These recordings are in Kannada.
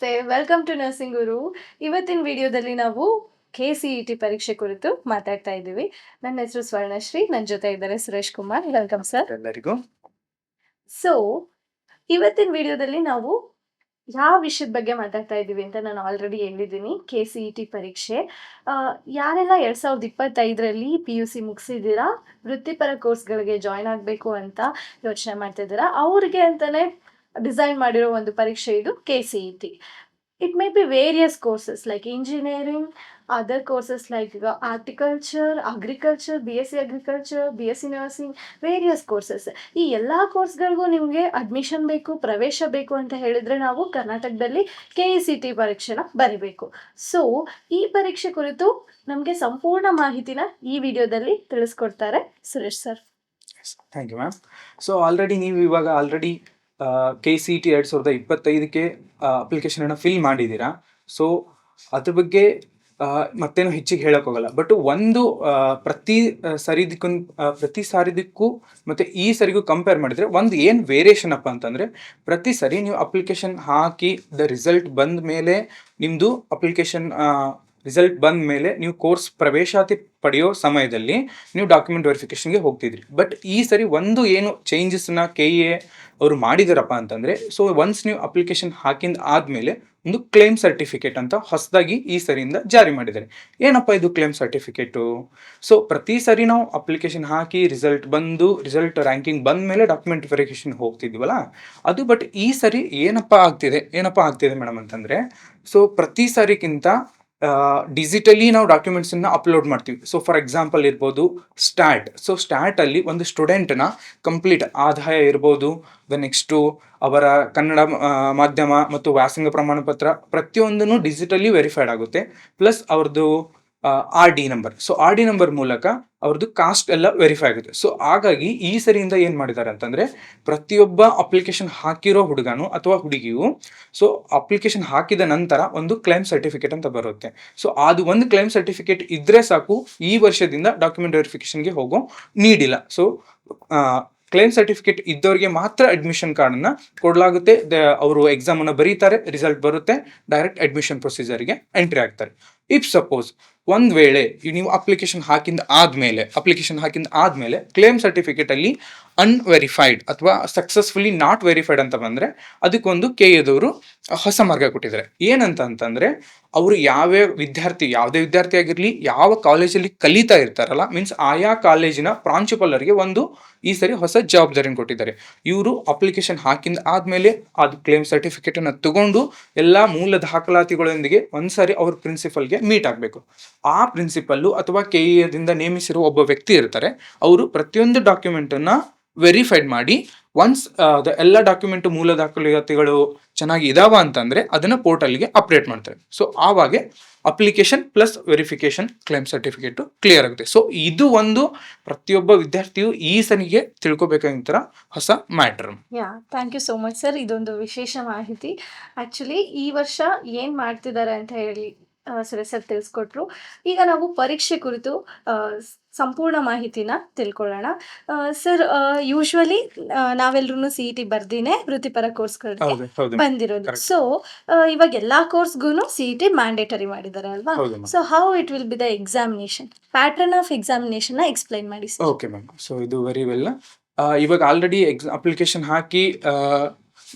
ನಮಸ್ತೆ, ವೆಲ್ಕಮ್ ಟು ನರ್ಸಿಂಗ್ ಗುರು. ಇವತ್ತಿನ ವಿಡಿಯೋದಲ್ಲಿ ನಾವು KCET ಪರೀಕ್ಷೆ ಕುರಿತು ಮಾತಾಡ್ತಾ ಇದ್ದೀವಿ. ನನ್ನ ಹೆಸರು ಸ್ವರ್ಣಶ್ರೀ, ನನ್ನ ಜೊತೆ ಇದ್ದಾರೆ ಸುರೇಶ್ ಕುಮಾರ್. Welcome sir. ಎಲ್ಲರಿಗೂ ಸೊ ಇವತ್ತಿನ ವಿಡಿಯೋದಲ್ಲಿ ನಾವು ಯಾವ ವಿಷಯದ ಬಗ್ಗೆ ಮಾತಾಡ್ತಾ ಇದ್ದೀವಿ ಅಂತ ನಾನು ಆಲ್ರೆಡಿ ಹೇಳಿದ್ದೀನಿ. KCET ಪರೀಕ್ಷೆ ಯಾರೆಲ್ಲ 2025ರಲ್ಲಿ PUC ಮುಗಿಸಿದ್ದೀರಾ, ವೃತ್ತಿಪರ ಕೋರ್ಸ್ಗಳಿಗೆ ಜಾಯ್ನ್ ಆಗಬೇಕು ಅಂತ ಯೋಚನೆ ಮಾಡ್ತಾ ಇದ್ದೀರಾ, ಅವ್ರಿಗೆ ಅಂತಾನೆ ಡಿಸೈನ್ ಮಾಡಿರೋ ಒಂದು ಪರೀಕ್ಷೆ ಇದು KCET. It may be various courses like engineering, other courses like horticulture, agriculture, BSc agriculture, BSc nursing, various courses. ಈ ಎಲ್ಲ ಕೋರ್ಸ್ಗಳಿಗೂ ನಿಮಗೆ ಅಡ್ಮಿಷನ್ ಬೇಕು, ಪ್ರವೇಶ ಬೇಕು ಅಂತ ಹೇಳಿದ್ರೆ ನಾವು ಕರ್ನಾಟಕದಲ್ಲಿ KCET ಪರೀಕ್ಷೆನ ಬರಿಬೇಕು. ಸೊ ಈ ಪರೀಕ್ಷೆ ಕುರಿತು ನಮಗೆ ಸಂಪೂರ್ಣ ಮಾಹಿತಿನ ಈ ವಿಡಿಯೋದಲ್ಲಿ ತಿಳಿಸ್ಕೊಡ್ತಾರೆ Suresh sir. Thank you ma'am. So ನೀವು ಇವಾಗ KCET 2025ಕ್ಕೆ ಅಪ್ಲಿಕೇಶನನ್ನು ಫಿಲ್ ಮಾಡಿದ್ದೀರಾ. ಸೊ ಅದ್ರ ಬಗ್ಗೆ ಮತ್ತೇನು ಹೆಚ್ಚಿಗೆ ಹೇಳೋಕ್ಕೋಗಲ್ಲ. ಬಟ್ ಒಂದು ಪ್ರತಿ ಸಾರಿದಕ್ಕೂ ಮತ್ತು ಈ ಸರಿಗೂ ಕಂಪೇರ್ ಮಾಡಿದರೆ ಒಂದು ಏನು ವೇರಿಯೇಷನ್ ಅಪ್ಪ ಅಂತಂದರೆ, ಪ್ರತಿ ಸರಿ ನೀವು ಅಪ್ಲಿಕೇಶನ್ ಹಾಕಿ ರಿಸಲ್ಟ್ ಬಂದ ಮೇಲೆ ನಿಮ್ಮದು ರಿಸಲ್ಟ್ ಬಂದ ಮೇಲೆ ನೀವು ಕೋರ್ಸ್ ಪ್ರವೇಶಾತಿ ಪಡೆಯೋ ಸಮಯದಲ್ಲಿ ನೀವು ಡಾಕ್ಯುಮೆಂಟ್ ವೆರಿಫಿಕೇಷನ್ಗೆ ಹೋಗ್ತಿದ್ರಿ. ಬಟ್ ಈ ಸರಿ ಒಂದು ಏನು ಚೇಂಜಸ್ನ KE ಅವರು ಮಾಡಿದಾರಪ್ಪ ಅಂತಂದರೆ, ಸೊ ಒನ್ಸ್ ನೀವು ಅಪ್ಲಿಕೇಶನ್ ಹಾಕಿಂದ ಆದಮೇಲೆ ಒಂದು ಕ್ಲೇಮ್ ಸರ್ಟಿಫಿಕೇಟ್ ಅಂತ ಹೊಸದಾಗಿ ಈ ಸರಿಯಿಂದ ಜಾರಿ ಮಾಡಿದ್ದಾರೆ. ಏನಪ್ಪ ಇದು ಕ್ಲೇಮ್ ಸರ್ಟಿಫಿಕೇಟು? ಸೊ ಪ್ರತಿ ಸರಿ ನಾವು ಅಪ್ಲಿಕೇಶನ್ ಹಾಕಿ ರಿಸಲ್ಟ್ ರ್ಯಾಂಕಿಂಗ್ ಬಂದ ಮೇಲೆ ಡಾಕ್ಯುಮೆಂಟ್ ವೆರಿಫಿಕೇಷನ್ ಹೋಗ್ತಿದ್ವಲ್ಲ ಅದು. ಬಟ್ ಈ ಸರಿ ಏನಪ್ಪ ಆಗ್ತಿದೆ ಮೇಡಮ್ ಅಂತಂದರೆ, ಸೊ ಪ್ರತಿ ಸರಿಗಿಂತ ಡಿಜಿಟಲಿ ನಾವು ಡಾಕ್ಯುಮೆಂಟ್ಸನ್ನು ಅಪ್ಲೋಡ್ ಮಾಡ್ತೀವಿ. ಸೊ ಫಾರ್ ಎಕ್ಸಾಂಪಲ್ ಇರ್ಬೋದು ಸ್ಟ್ಯಾಟ್. ಸೊ ಸ್ಟ್ಯಾಟಲ್ಲಿ ಒಂದು ಸ್ಟೂಡೆಂಟ್ನ ಕಂಪ್ಲೀಟ್ ಆದಾಯ ಇರ್ಬೋದು, ನೆಕ್ಸ್ಟು ಅವರ ಕನ್ನಡ ಮಾಧ್ಯಮ ಮತ್ತು ವ್ಯಾಸಂಗ ಪ್ರಮಾಣ ಪತ್ರ ಪ್ರತಿಯೊಂದನ್ನು ಡಿಜಿಟಲಿ ವೆರಿಫೈಡ್ ಆಗುತ್ತೆ. ಪ್ಲಸ್ ಅವ್ರದ್ದು RD number. So RD number ಮೂಲಕ ಅವ್ರದ್ದು ಕಾಸ್ಟ್ ಎಲ್ಲ ವೆರಿಫೈ ಆಗುತ್ತೆ. ಸೊ ಹಾಗಾಗಿ ಈ ಸರಿಯಿಂದ ಏನು ಮಾಡಿದ್ದಾರೆ ಅಂತಂದರೆ, ಪ್ರತಿಯೊಬ್ಬ ಅಪ್ಲಿಕೇಶನ್ ಹಾಕಿರೋ ಹುಡುಗನು ಅಥವಾ ಹುಡುಗಿಯು ಸೊ ಅಪ್ಲಿಕೇಶನ್ ಹಾಕಿದ ನಂತರ ಒಂದು ಕ್ಲೈಮ್ ಸರ್ಟಿಫಿಕೇಟ್ ಅಂತ ಬರುತ್ತೆ. ಸೊ ಅದು ಒಂದು ಕ್ಲೈಮ್ ಸರ್ಟಿಫಿಕೇಟ್ ಇದ್ದರೆ ಸಾಕು, ಈ ವರ್ಷದಿಂದ ಡಾಕ್ಯುಮೆಂಟ್ ವೆರಿಫಿಕೇಷನ್ಗೆ ಹೋಗೋ ನೀಡಿಲ್ಲ. ಸೊ ಕ್ಲೈಮ್ ಸರ್ಟಿಫಿಕೇಟ್ ಇದ್ದವರಿಗೆ ಮಾತ್ರ ಅಡ್ಮಿಷನ್ ಕಾರ್ಡನ್ನು ಕೊಡಲಾಗುತ್ತೆ. ಅವರು ಎಕ್ಸಾಮನ್ನು ಬರೀತಾರೆ, ರಿಸಲ್ಟ್ ಬರುತ್ತೆ, ಡೈರೆಕ್ಟ್ ಅಡ್ಮಿಷನ್ ಪ್ರೊಸೀಜರ್ಗೆ ಎಂಟ್ರಿ ಆಗ್ತಾರೆ. ಇಫ್ ಸಪೋಸ್ ಒಂದು ವೇಳೆ ನೀವು ಅಪ್ಲಿಕೇಶನ್ ಹಾಕಿಂದ ಆದಮೇಲೆ ಕ್ಲೇಮ್ ಸರ್ಟಿಫಿಕೇಟಲ್ಲಿ ಅನ್ವೆರಿಫೈಡ್ ಅಥವಾ ಸಕ್ಸಸ್ಫುಲಿ ನಾಟ್ ವೆರಿಫೈಡ್ ಅಂತ ಬಂದರೆ, ಅದಕ್ಕೊಂದು KEದವರು ಹೊಸ ಮಾರ್ಗ ಕೊಟ್ಟಿದ್ದಾರೆ. ಏನಂತಂದರೆ, ಅವರು ಯಾವುದೇ ವಿದ್ಯಾರ್ಥಿ ಆಗಿರಲಿ, ಯಾವ ಕಾಲೇಜಲ್ಲಿ ಕಲಿತಾ ಇರ್ತಾರಲ್ಲ, ಮೀನ್ಸ್ ಆಯಾ ಕಾಲೇಜಿನ ಪ್ರಾಂಶುಪಾಲರಿಗೆ ಈ ಸರಿ ಹೊಸ ಜವಾಬ್ದಾರಿಯನ್ನು ಕೊಟ್ಟಿದ್ದಾರೆ. ಇವರು ಅಪ್ಲಿಕೇಶನ್ ಹಾಕಿಂದ ಆದಮೇಲೆ ಅದು ಕ್ಲೇಮ್ ಸರ್ಟಿಫಿಕೇಟನ್ನು ತಗೊಂಡು ಎಲ್ಲ ಮೂಲ ದಾಖಲಾತಿಗಳೊಂದಿಗೆ ಒಂದ್ಸರಿ ಅವ್ರ ಪ್ರಿನ್ಸಿಪಲ್ಗೆ ಮೀಟ್ ಆಗಬೇಕು. ಆ ಪ್ರಿನ್ಸಿಪಲ್ಲು ಅಥವಾ KEದಿಂದ ನೇಮಿಸಿರುವ ಒಬ್ಬ ವ್ಯಕ್ತಿ ಇರ್ತಾರೆ. ಅವರು ಪ್ರತಿಯೊಂದು ಡಾಕ್ಯುಮೆಂಟನ್ನು ವೆರಿಫೈಡ್ ಮಾಡಿ ಒನ್ಸ್ ಎಲ್ಲ ಡಾಕ್ಯುಮೆಂಟ್ ಮೂಲ ದಾಖಲಾತಿಗಳು ಚೆನ್ನಾಗಿ ಇದಾವ ಅಂತಂದರೆ ಅದನ್ನು ಪೋರ್ಟಲ್ಗೆ ಅಪ್ಡೇಟ್ ಮಾಡ್ತಾರೆ. ಸೊ ಆವಾಗ application plus verification claim certificate clear ಆಗುತ್ತೆ. ಸೊ ಇದು ಒಂದು ಪ್ರತಿಯೊಬ್ಬ ವಿದ್ಯಾರ್ಥಿಯು ಈ ಸನಿಗೆ ತಿಳ್ಕೊಬೇಕಾಗಿರೋ ಹೊಸ matter. Thank you so much sir. ಇದೊಂದು ವಿಶೇಷ ಮಾಹಿತಿ. ಆ್ಯಕ್ಚುಲಿ ಈ ವರ್ಷ ಏನು ಮಾಡ್ತಿದ್ದಾರೆ ಅಂತ ಹೇಳಿ ಸುರೇಶ್ ಸರ್ ತಿಳಿಸ್ಕೊಟ್ರು. ಈಗ ನಾವು ಪರೀಕ್ಷೆ ಕುರಿತು ಸಂಪೂರ್ಣ ಮಾಹಿತಿನ ತಿಳ್ಕೊಳ್ಳೋಣ. ಸರ್, ಯೂಶ್ವಲಿ ನಾವೆಲ್ಲರೂ CET ಬರ್ದಿನೇ ವೃತ್ತಿಪರ ಕೋರ್ಸ್ಗಳಿಗೆ ಬಂದಿರೋದು. ಸೊ ಇವಾಗ ಎಲ್ಲಾ ಕೋರ್ಸ್ಗೂ CET ಮ್ಯಾಂಡೇಟರಿ ಮಾಡಿದ್ದಾರೆ ಅಲ್ವಾ? So how it will B the examination, pattern of examination ನ ಎಕ್ಸ್ಪ್ಲೈನ್ ಮಾಡಿ. Okay ma'am. ಸೊ ಇದು ವೆರಿ ವೆಲ್. ಇವಾಗ ಆಲ್ರೆಡಿ ಅಪ್ಲಿಕೇಶನ್ ಹಾಕಿ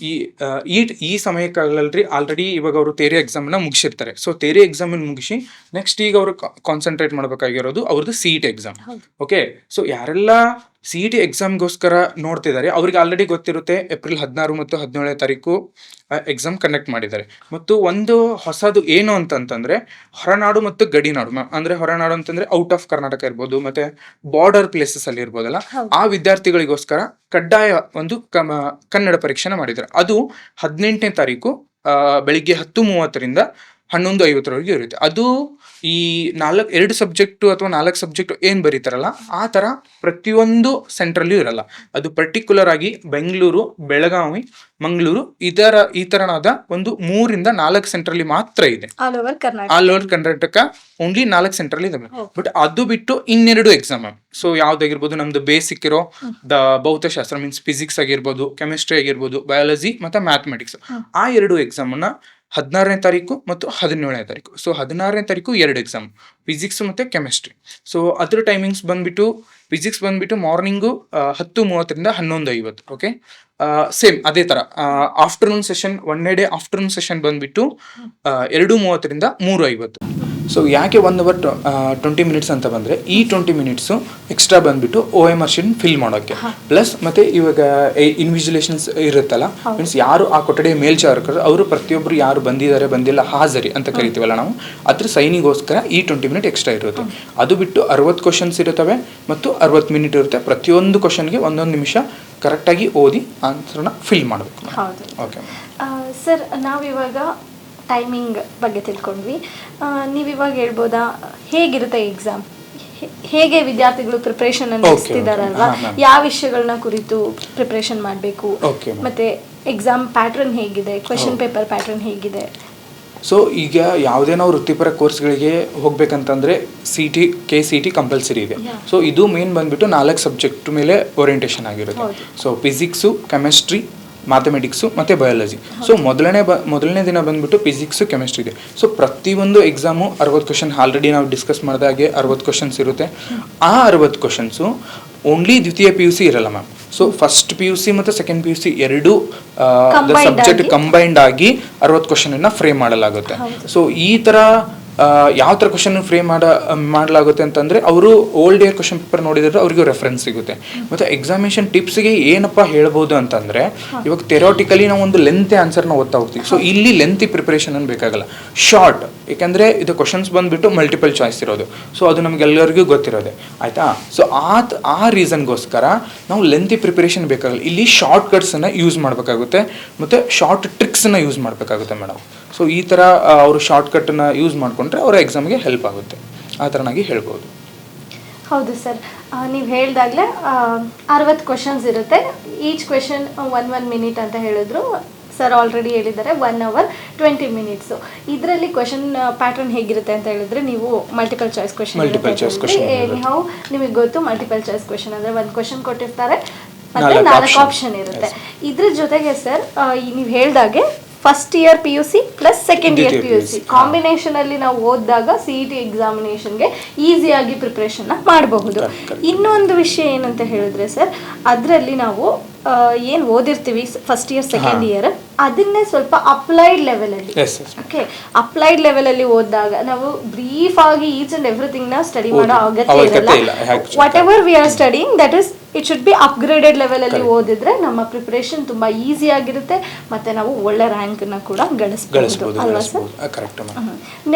ಈ ಸಮಯಕ್ಕಾಗಲ್ರಿ, ಆಲ್ರೆಡಿ ಇವಾಗ ಅವರು ಥಿಯರಿ ಎಕ್ಸಾಮ್ನ ಮುಗಿಸಿರ್ತಾರೆ. ಸೊ ಥಿಯರಿ ಎಕ್ಸಾಮನ್ನು ಮುಗಿಸಿ ನೆಕ್ಸ್ಟ್ ಈಗ ಅವರು ಕಾನ್ಸಂಟ್ರೇಟ್ ಮಾಡಬೇಕಾಗಿರೋದು ಅವ್ರದ್ದು CET ಎಕ್ಸಾಮ್. ಓಕೆ. ಸೊ ಯಾರೆಲ್ಲ CET ಎಕ್ಸಾಮ್ಗೋಸ್ಕರ ನೋಡ್ತಿದ್ದಾರೆ ಅವ್ರಿಗೆ ಆಲ್ರೆಡಿ ಗೊತ್ತಿರುತ್ತೆ, ಏಪ್ರಿಲ್ 16 ಮತ್ತು 17ನೇ ತಾರೀಕು ಎಕ್ಸಾಮ್ ಕಂಡಕ್ಟ್ ಮಾಡಿದ್ದಾರೆ. ಮತ್ತು ಒಂದು ಹೊಸದು ಏನು ಅಂತಂತಂದರೆ, ಹೊರನಾಡು ಮತ್ತು ಗಡಿನಾಡು, ಅಂದರೆ ಹೊರನಾಡು ಅಂತಂದರೆ ಔಟ್ ಆಫ್ ಕರ್ನಾಟಕ ಇರ್ಬೋದು, ಮತ್ತು ಬಾರ್ಡರ್ ಪ್ಲೇಸಸ್ ಅಲ್ಲಿ ಇರ್ಬೋದಲ್ಲ, ಆ ವಿದ್ಯಾರ್ಥಿಗಳಿಗೋಸ್ಕರ ಕಡ್ಡಾಯ ಒಂದು ಕನ್ನಡ ಪರೀಕ್ಷೆನ ಮಾಡಿದ್ದಾರೆ. ಅದು 18ನೇ ತಾರೀಕು ಬೆಳಿಗ್ಗೆ 10:30ರಿಂದ 11:50 ಇರುತ್ತೆ. ಅದು ಈ 2 ಸಬ್ಜೆಕ್ಟು ಅಥವಾ 4 ಸಬ್ಜೆಕ್ಟು ಏನು ಬರೀತಾರಲ್ಲ ಆ ಥರ ಪ್ರತಿಯೊಂದು ಸೆಂಟ್ರಲ್ಲೂ ಇರಲ್ಲ. ಅದು ಪರ್ಟಿಕ್ಯುಲರ್ ಆಗಿ ಬೆಂಗಳೂರು, ಬೆಳಗಾವಿ, ಮಂಗಳೂರು ಈ ಥರನಾದ ಒಂದು 3ರಿಂದ 4 ಸೆಂಟ್ರಲ್ಲಿ ಮಾತ್ರ ಇದೆ. ಆಲ್ ಓವರ್ ಕರ್ನಾಟಕ ಓನ್ಲಿ 4 ಸೆಂಟ್ರಲ್ಲಿ ಇದೆ. ಬಟ್ ಅದು ಬಿಟ್ಟು ಇನ್ನೆರಡು ಎಕ್ಸಾಮ್. ಸೊ ಯಾವ್ದಾಗಿರ್ಬೋದು, ನಮ್ದು ಬೇಸಿಕ್ ಇರೋ ಭೌತಶಾಸ್ತ್ರ ಮೀನ್ಸ್ ಫಿಸಿಕ್ಸ್ ಆಗಿರ್ಬೋದು, ಕೆಮಿಸ್ಟ್ರಿ ಆಗಿರ್ಬೋದು, ಬಯಾಲಜಿ ಮತ್ತು ಮ್ಯಾಥಮೆಟಿಕ್ಸ್, ಆ 2 ಎಕ್ಸಾಮನ್ನು 16ನೇ ತಾರೀಕು ಮತ್ತು 17ನೇ ತಾರೀಕು. ಸೊ 16ನೇ ತಾರೀಕು 2 ಎಕ್ಸಾಮ್, ಫಿಸಿಕ್ಸ್ ಮತ್ತು ಕೆಮಿಸ್ಟ್ರಿ. ಸೊ ಅದ್ರ ಟೈಮಿಂಗ್ಸ್ ಬಂದುಬಿಟ್ಟು ಫಿಸಿಕ್ಸ್ ಬಂದುಬಿಟ್ಟು ಮಾರ್ನಿಂಗು 10:30ರಿಂದ 11:50. ಓಕೆ, ಸೇಮ್ ಅದೇ ಥರ. ಆಫ್ಟರ್ನೂನ್ ಸೆಷನ್, ಒನ್ನೇ ಡೇ ಆಫ್ಟರ್ನೂನ್ ಸೆಷನ್ ಬಂದುಬಿಟ್ಟು 2:30ರಿಂದ 3:50. ಸೊ ಯಾಕೆ 1 ಅವರ್ 20 ಮಿನಿಟ್ಸ್ ಅಂತ ಬಂದರೆ, ಈ 20 ಮಿನಿಟ್ಸು ಎಕ್ಸ್ಟ್ರಾ ಬಂದುಬಿಟ್ಟು OMR ಶೀಟ್ ಫಿಲ್ ಮಾಡೋಕ್ಕೆ, ಪ್ಲಸ್ ಮತ್ತು ಇವಾಗ ಇನ್ವಿಜುಲೇಷನ್ಸ್ ಇರುತ್ತಲ್ಲ, ಮೀನ್ಸ್ ಯಾರು ಆ ಕೊಠಡಿಯ ಮೇಲ್ಚಾರಕರು ಅವರು ಪ್ರತಿಯೊಬ್ಬರು ಯಾರು ಬಂದಿದ್ದಾರೆ ಬಂದಿಲ್ಲ ಹಾಜರಿ ಅಂತ ಕರಿತೀವಲ್ಲ ನಾವು, ಅದ್ರ ಸೈನಿಗೋಸ್ಕರ ಈ 20 ಮಿನಿಟ್ ಎಕ್ಸ್ಟ್ರಾ ಇರುತ್ತೆ. ಅದು ಬಿಟ್ಟು 60 ಕ್ವಶನ್ಸ್ ಇರುತ್ತವೆ ಮತ್ತು 60 ಮಿನಿಟ್ ಇರುತ್ತೆ. ಪ್ರತಿಯೊಂದು ಕ್ವಶನ್ಗೆ 1 ನಿಮಿಷ ಕರೆಕ್ಟಾಗಿ ಓದಿ ಆನ್ಸರ್ನ ಫಿಲ್ ಮಾಡಬೇಕು. ಹೌದು. ಓಕೆ ಸರ್, ನಾವಿವಾಗ ಟೈಮಿಂಗ್ ಬಗ್ಗೆ ತಿಳ್ಕೊಂಡ್ವಿ. ನೀವಿವಾಗ ಹೇಳ್ಬೋದಾ ಹೇಗಿರುತ್ತೆ ಎಕ್ಸಾಮ್, ಹೇಗೆ ವಿದ್ಯಾರ್ಥಿಗಳು ಪ್ರಿಪ್ರೇಷನ್ ಅನ್ನು ನಡೆಸ್ತಿದಾರಲ್ವಾ, ಯಾವ ವಿಷಯಗಳನ್ನ ಕುರಿತು ಪ್ರಿಪ್ರೇಷನ್ ಮಾಡಬೇಕು, ಮತ್ತೆ ಎಕ್ಸಾಮ್ ಪ್ಯಾಟ್ರನ್ ಹೇಗಿದೆ, ಕ್ವೆಶನ್ ಪೇಪರ್ ಪ್ಯಾಟ್ರನ್ ಹೇಗಿದೆ? ಸೊ ಈಗ ಯಾವುದೇ ನಾವು ವೃತ್ತಿಪರ ಕೋರ್ಸ್ಗಳಿಗೆ ಹೋಗ್ಬೇಕಂತಂದರೆ KCET ಕಂಪಲ್ಸರಿ ಇದೆ. ಸೊ ಇದು ಮೇನ್ ಬಂದುಬಿಟ್ಟು 4 ಸಬ್ಜೆಕ್ಟ್ ಮೇಲೆ ಓರಿಯೆಂಟೇಷನ್ ಆಗಿರುತ್ತೆ. ಸೊ ಫಿಸಿಕ್ಸು, ಕೆಮಿಸ್ಟ್ರಿ, ಮ್ಯಾಥಮೆಟಿಕ್ಸು ಮತ್ತು ಬಯಾಲಜಿ. ಸೊ ಮೊದಲನೇ ದಿನ ಬಂದುಬಿಟ್ಟು ಫಿಸಿಕ್ಸು, ಕೆಮಿಸ್ಟ್ರಿ ಇದೆ. ಸೊ ಪ್ರತಿಯೊಂದು ಎಕ್ಸಾಮು 60 ಕ್ವಶನ್, ಆಲ್ರೆಡಿ ನಾವು ಡಿಸ್ಕಸ್ ಮಾಡಿದಾಗೆ 60 ಕ್ವಶನ್ಸ್ ಇರುತ್ತೆ. ಆ 60 ಕ್ವಶನ್ಸು ಓನ್ಲಿ ದ್ವಿತೀಯ PUC ಇರಲ್ಲ ಮ್ಯಾಮ್. ಸೊ ಫಸ್ಟ್ PUC ಮತ್ತು ಸೆಕೆಂಡ್ PUC ಎರಡೂ ಸಬ್ಜೆಕ್ಟ್ ಕಂಬೈಂಡ್ ಆಗಿ 60 ಕ್ವಶನನ್ನು ಫ್ರೇಮ್ ಮಾಡಲಾಗುತ್ತೆ. ಸೊ ಈ ಥರ ಯಾವ ಥರ ಕ್ವಶನ್ ಫ್ರೇಮ್ ಮಾಡಲಾಗುತ್ತೆ ಅಂತಂದರೆ, ಅವರು ಓಲ್ಡ್ ಇಯರ್ ಕ್ವಶನ್ ಪೇಪರ್ ನೋಡಿದ್ರೆ ಅವರಿಗೂ ರೆಫರೆನ್ಸ್ ಸಿಗುತ್ತೆ. ಮತ್ತು ಎಕ್ಸಾಮಿನೇಷನ್ ಟಿಪ್ಸ್ಗೆ ಏನಪ್ಪ ಹೇಳ್ಬೋದು ಅಂತಂದರೆ, ಇವಾಗ ಥೆರಾಟಿಕಲಿ ನಾವು ಒಂದು ಲೆಂತಿ ಆನ್ಸರ್ನ ಓದ್ತಾ ಹೋಗ್ತೀವಿ. ಸೊ ಇಲ್ಲಿ ಲೆಂತಿ ಪ್ರಿಪ್ರೇಷನ್ ಅನ್ನು ಬೇಕಾಗಲ್ಲ, ಶಾರ್ಟ್. ಏಕೆಂದರೆ ಇದು ಕ್ವಶನ್ಸ್ ಬಂದುಬಿಟ್ಟು ಮಲ್ಟಿಪಲ್ ಚಾಯ್ಸ್ ಇರೋದು. ಸೊ ಅದು ನಮಗೆಲ್ಲರಿಗೂ ಗೊತ್ತಿರೋದೆ, ಆಯಿತಾ. ಸೊ ಆ ರೀಸನ್ಗೋಸ್ಕರ ನಾವು ಲೆಂತಿ ಪ್ರಿಪ್ರೇಷನ್ ಬೇಕಾಗಲ್ಲ, ಇಲ್ಲಿ ಶಾರ್ಟ್ ಕಟ್ಸನ್ನು ಯೂಸ್ ಮಾಡಬೇಕಾಗುತ್ತೆ ಮತ್ತು ಶಾರ್ಟ್ ಟ್ರಿಕ್ಸನ್ನು ಯೂಸ್ ಮಾಡಬೇಕಾಗುತ್ತೆ ಮೇಡಮ್. ಸೊ ಈ ಥರ ಅವರು ಶಾರ್ಟ್ ಕಟ್ಟನ್ನು ಯೂಸ್ ಮಾಡಿಕೊಂಡ್ರೆ ಅವರ ಎಕ್ಸಾಮ್ಗೆ ಹೆಲ್ಪ್ ಆಗುತ್ತೆ, ಆ ಥರನಾಗಿ ಹೇಳ್ಬೋದು. ಹೌದು ಸರ್, ನೀವು ಹೇಳ್ದಾಗಲೇ 60 ಕ್ವಶನ್ಸ್ ಇರುತ್ತೆ. ಈಚ್ ಕ್ವೆಶನ್ 1 ಮಿನಿಟ್ ಅಂತ ಹೇಳಿದ್ರು ಸರ್, ಆಲ್ರೆಡಿ ಹೇಳಿದ್ದಾರೆ 1 ಅವರ್ 20 ಮಿನಿಟ್ಸು. ಇದರಲ್ಲಿ ಕ್ವೆಶನ್ ಪ್ಯಾಟರ್ನ್ ಹೇಗಿರುತ್ತೆ ಅಂತ ಹೇಳಿದ್ರೆ, ನೀವು ಮಲ್ಟಿಪಲ್ ಚಾಯ್ಸ್ ಕ್ವೆಶನ್ ನಾವು ನಿಮಗೆ ಗೊತ್ತು, ಮಲ್ಟಿಪಲ್ ಚಾಯ್ಸ್ ಕ್ವೆಶನ್ ಅಂದರೆ 1 ಕ್ವೆಶನ್ ಕೊಟ್ಟಿರ್ತಾರೆ ಮತ್ತು 4 ಆಪ್ಷನ್ ಇರುತ್ತೆ. ಇದ್ರ ಜೊತೆಗೆ ಸರ್, ನೀವು ಹೇಳ್ದಾಗೆ first year PUC plus second year PUC combination ಅಲ್ಲಿ ನಾವು ಓದಿದಾಗ CET ಎಕ್ಸಾಮಿನೇಷನ್ಗೆ ಈಸಿಯಾಗಿ ಪ್ರಿಪ್ರೇಷನ್ ಮಾಡಬಹುದು. ಇನ್ನೊಂದು ವಿಷಯ ಏನಂತ ಹೇಳಿದ್ರೆ ಸರ್, ಅದರಲ್ಲಿ ನಾವು ಏನು ಓದಿರ್ತೀವಿ ಫಸ್ಟ್ ಇಯರ್ ಸೆಕೆಂಡ್ ಇಯರ್, ಅದನ್ನೇ ಸ್ವಲ್ಪ ಅಪ್ಲೈಡ್ ಲೆವೆಲಲ್ಲಿ, ಓಕೆ, ಅಪ್ಲೈಡ್ ಲೆವೆಲಲ್ಲಿ ಓದಿದಾಗ ನಾವು ಬ್ರೀಫ್ ಆಗಿ ಈಚ್ ಅಂಡ್ ಎವ್ರಿಥಿಂಗ್ನ ಸ್ಟಡಿ ಮಾಡೋ ಅಗತ್ಯ ಇರಲ್ಲ. What ever we are studying, that is it should be upgraded ಲೆವೆಲಲ್ಲಿ ಓದಿದ್ರೆ ನಮ್ಮ ಪ್ರಿಪ್ರೇಷನ್ ತುಂಬ ಈಸಿ ಆಗಿರುತ್ತೆ ಮತ್ತು ನಾವು ಒಳ್ಳೆ ರ್ಯಾಂಕನ್ನು ಕೂಡ ಗಳಿಸ್ಬೋದು ಅಲ್ವಾ ಸರ್?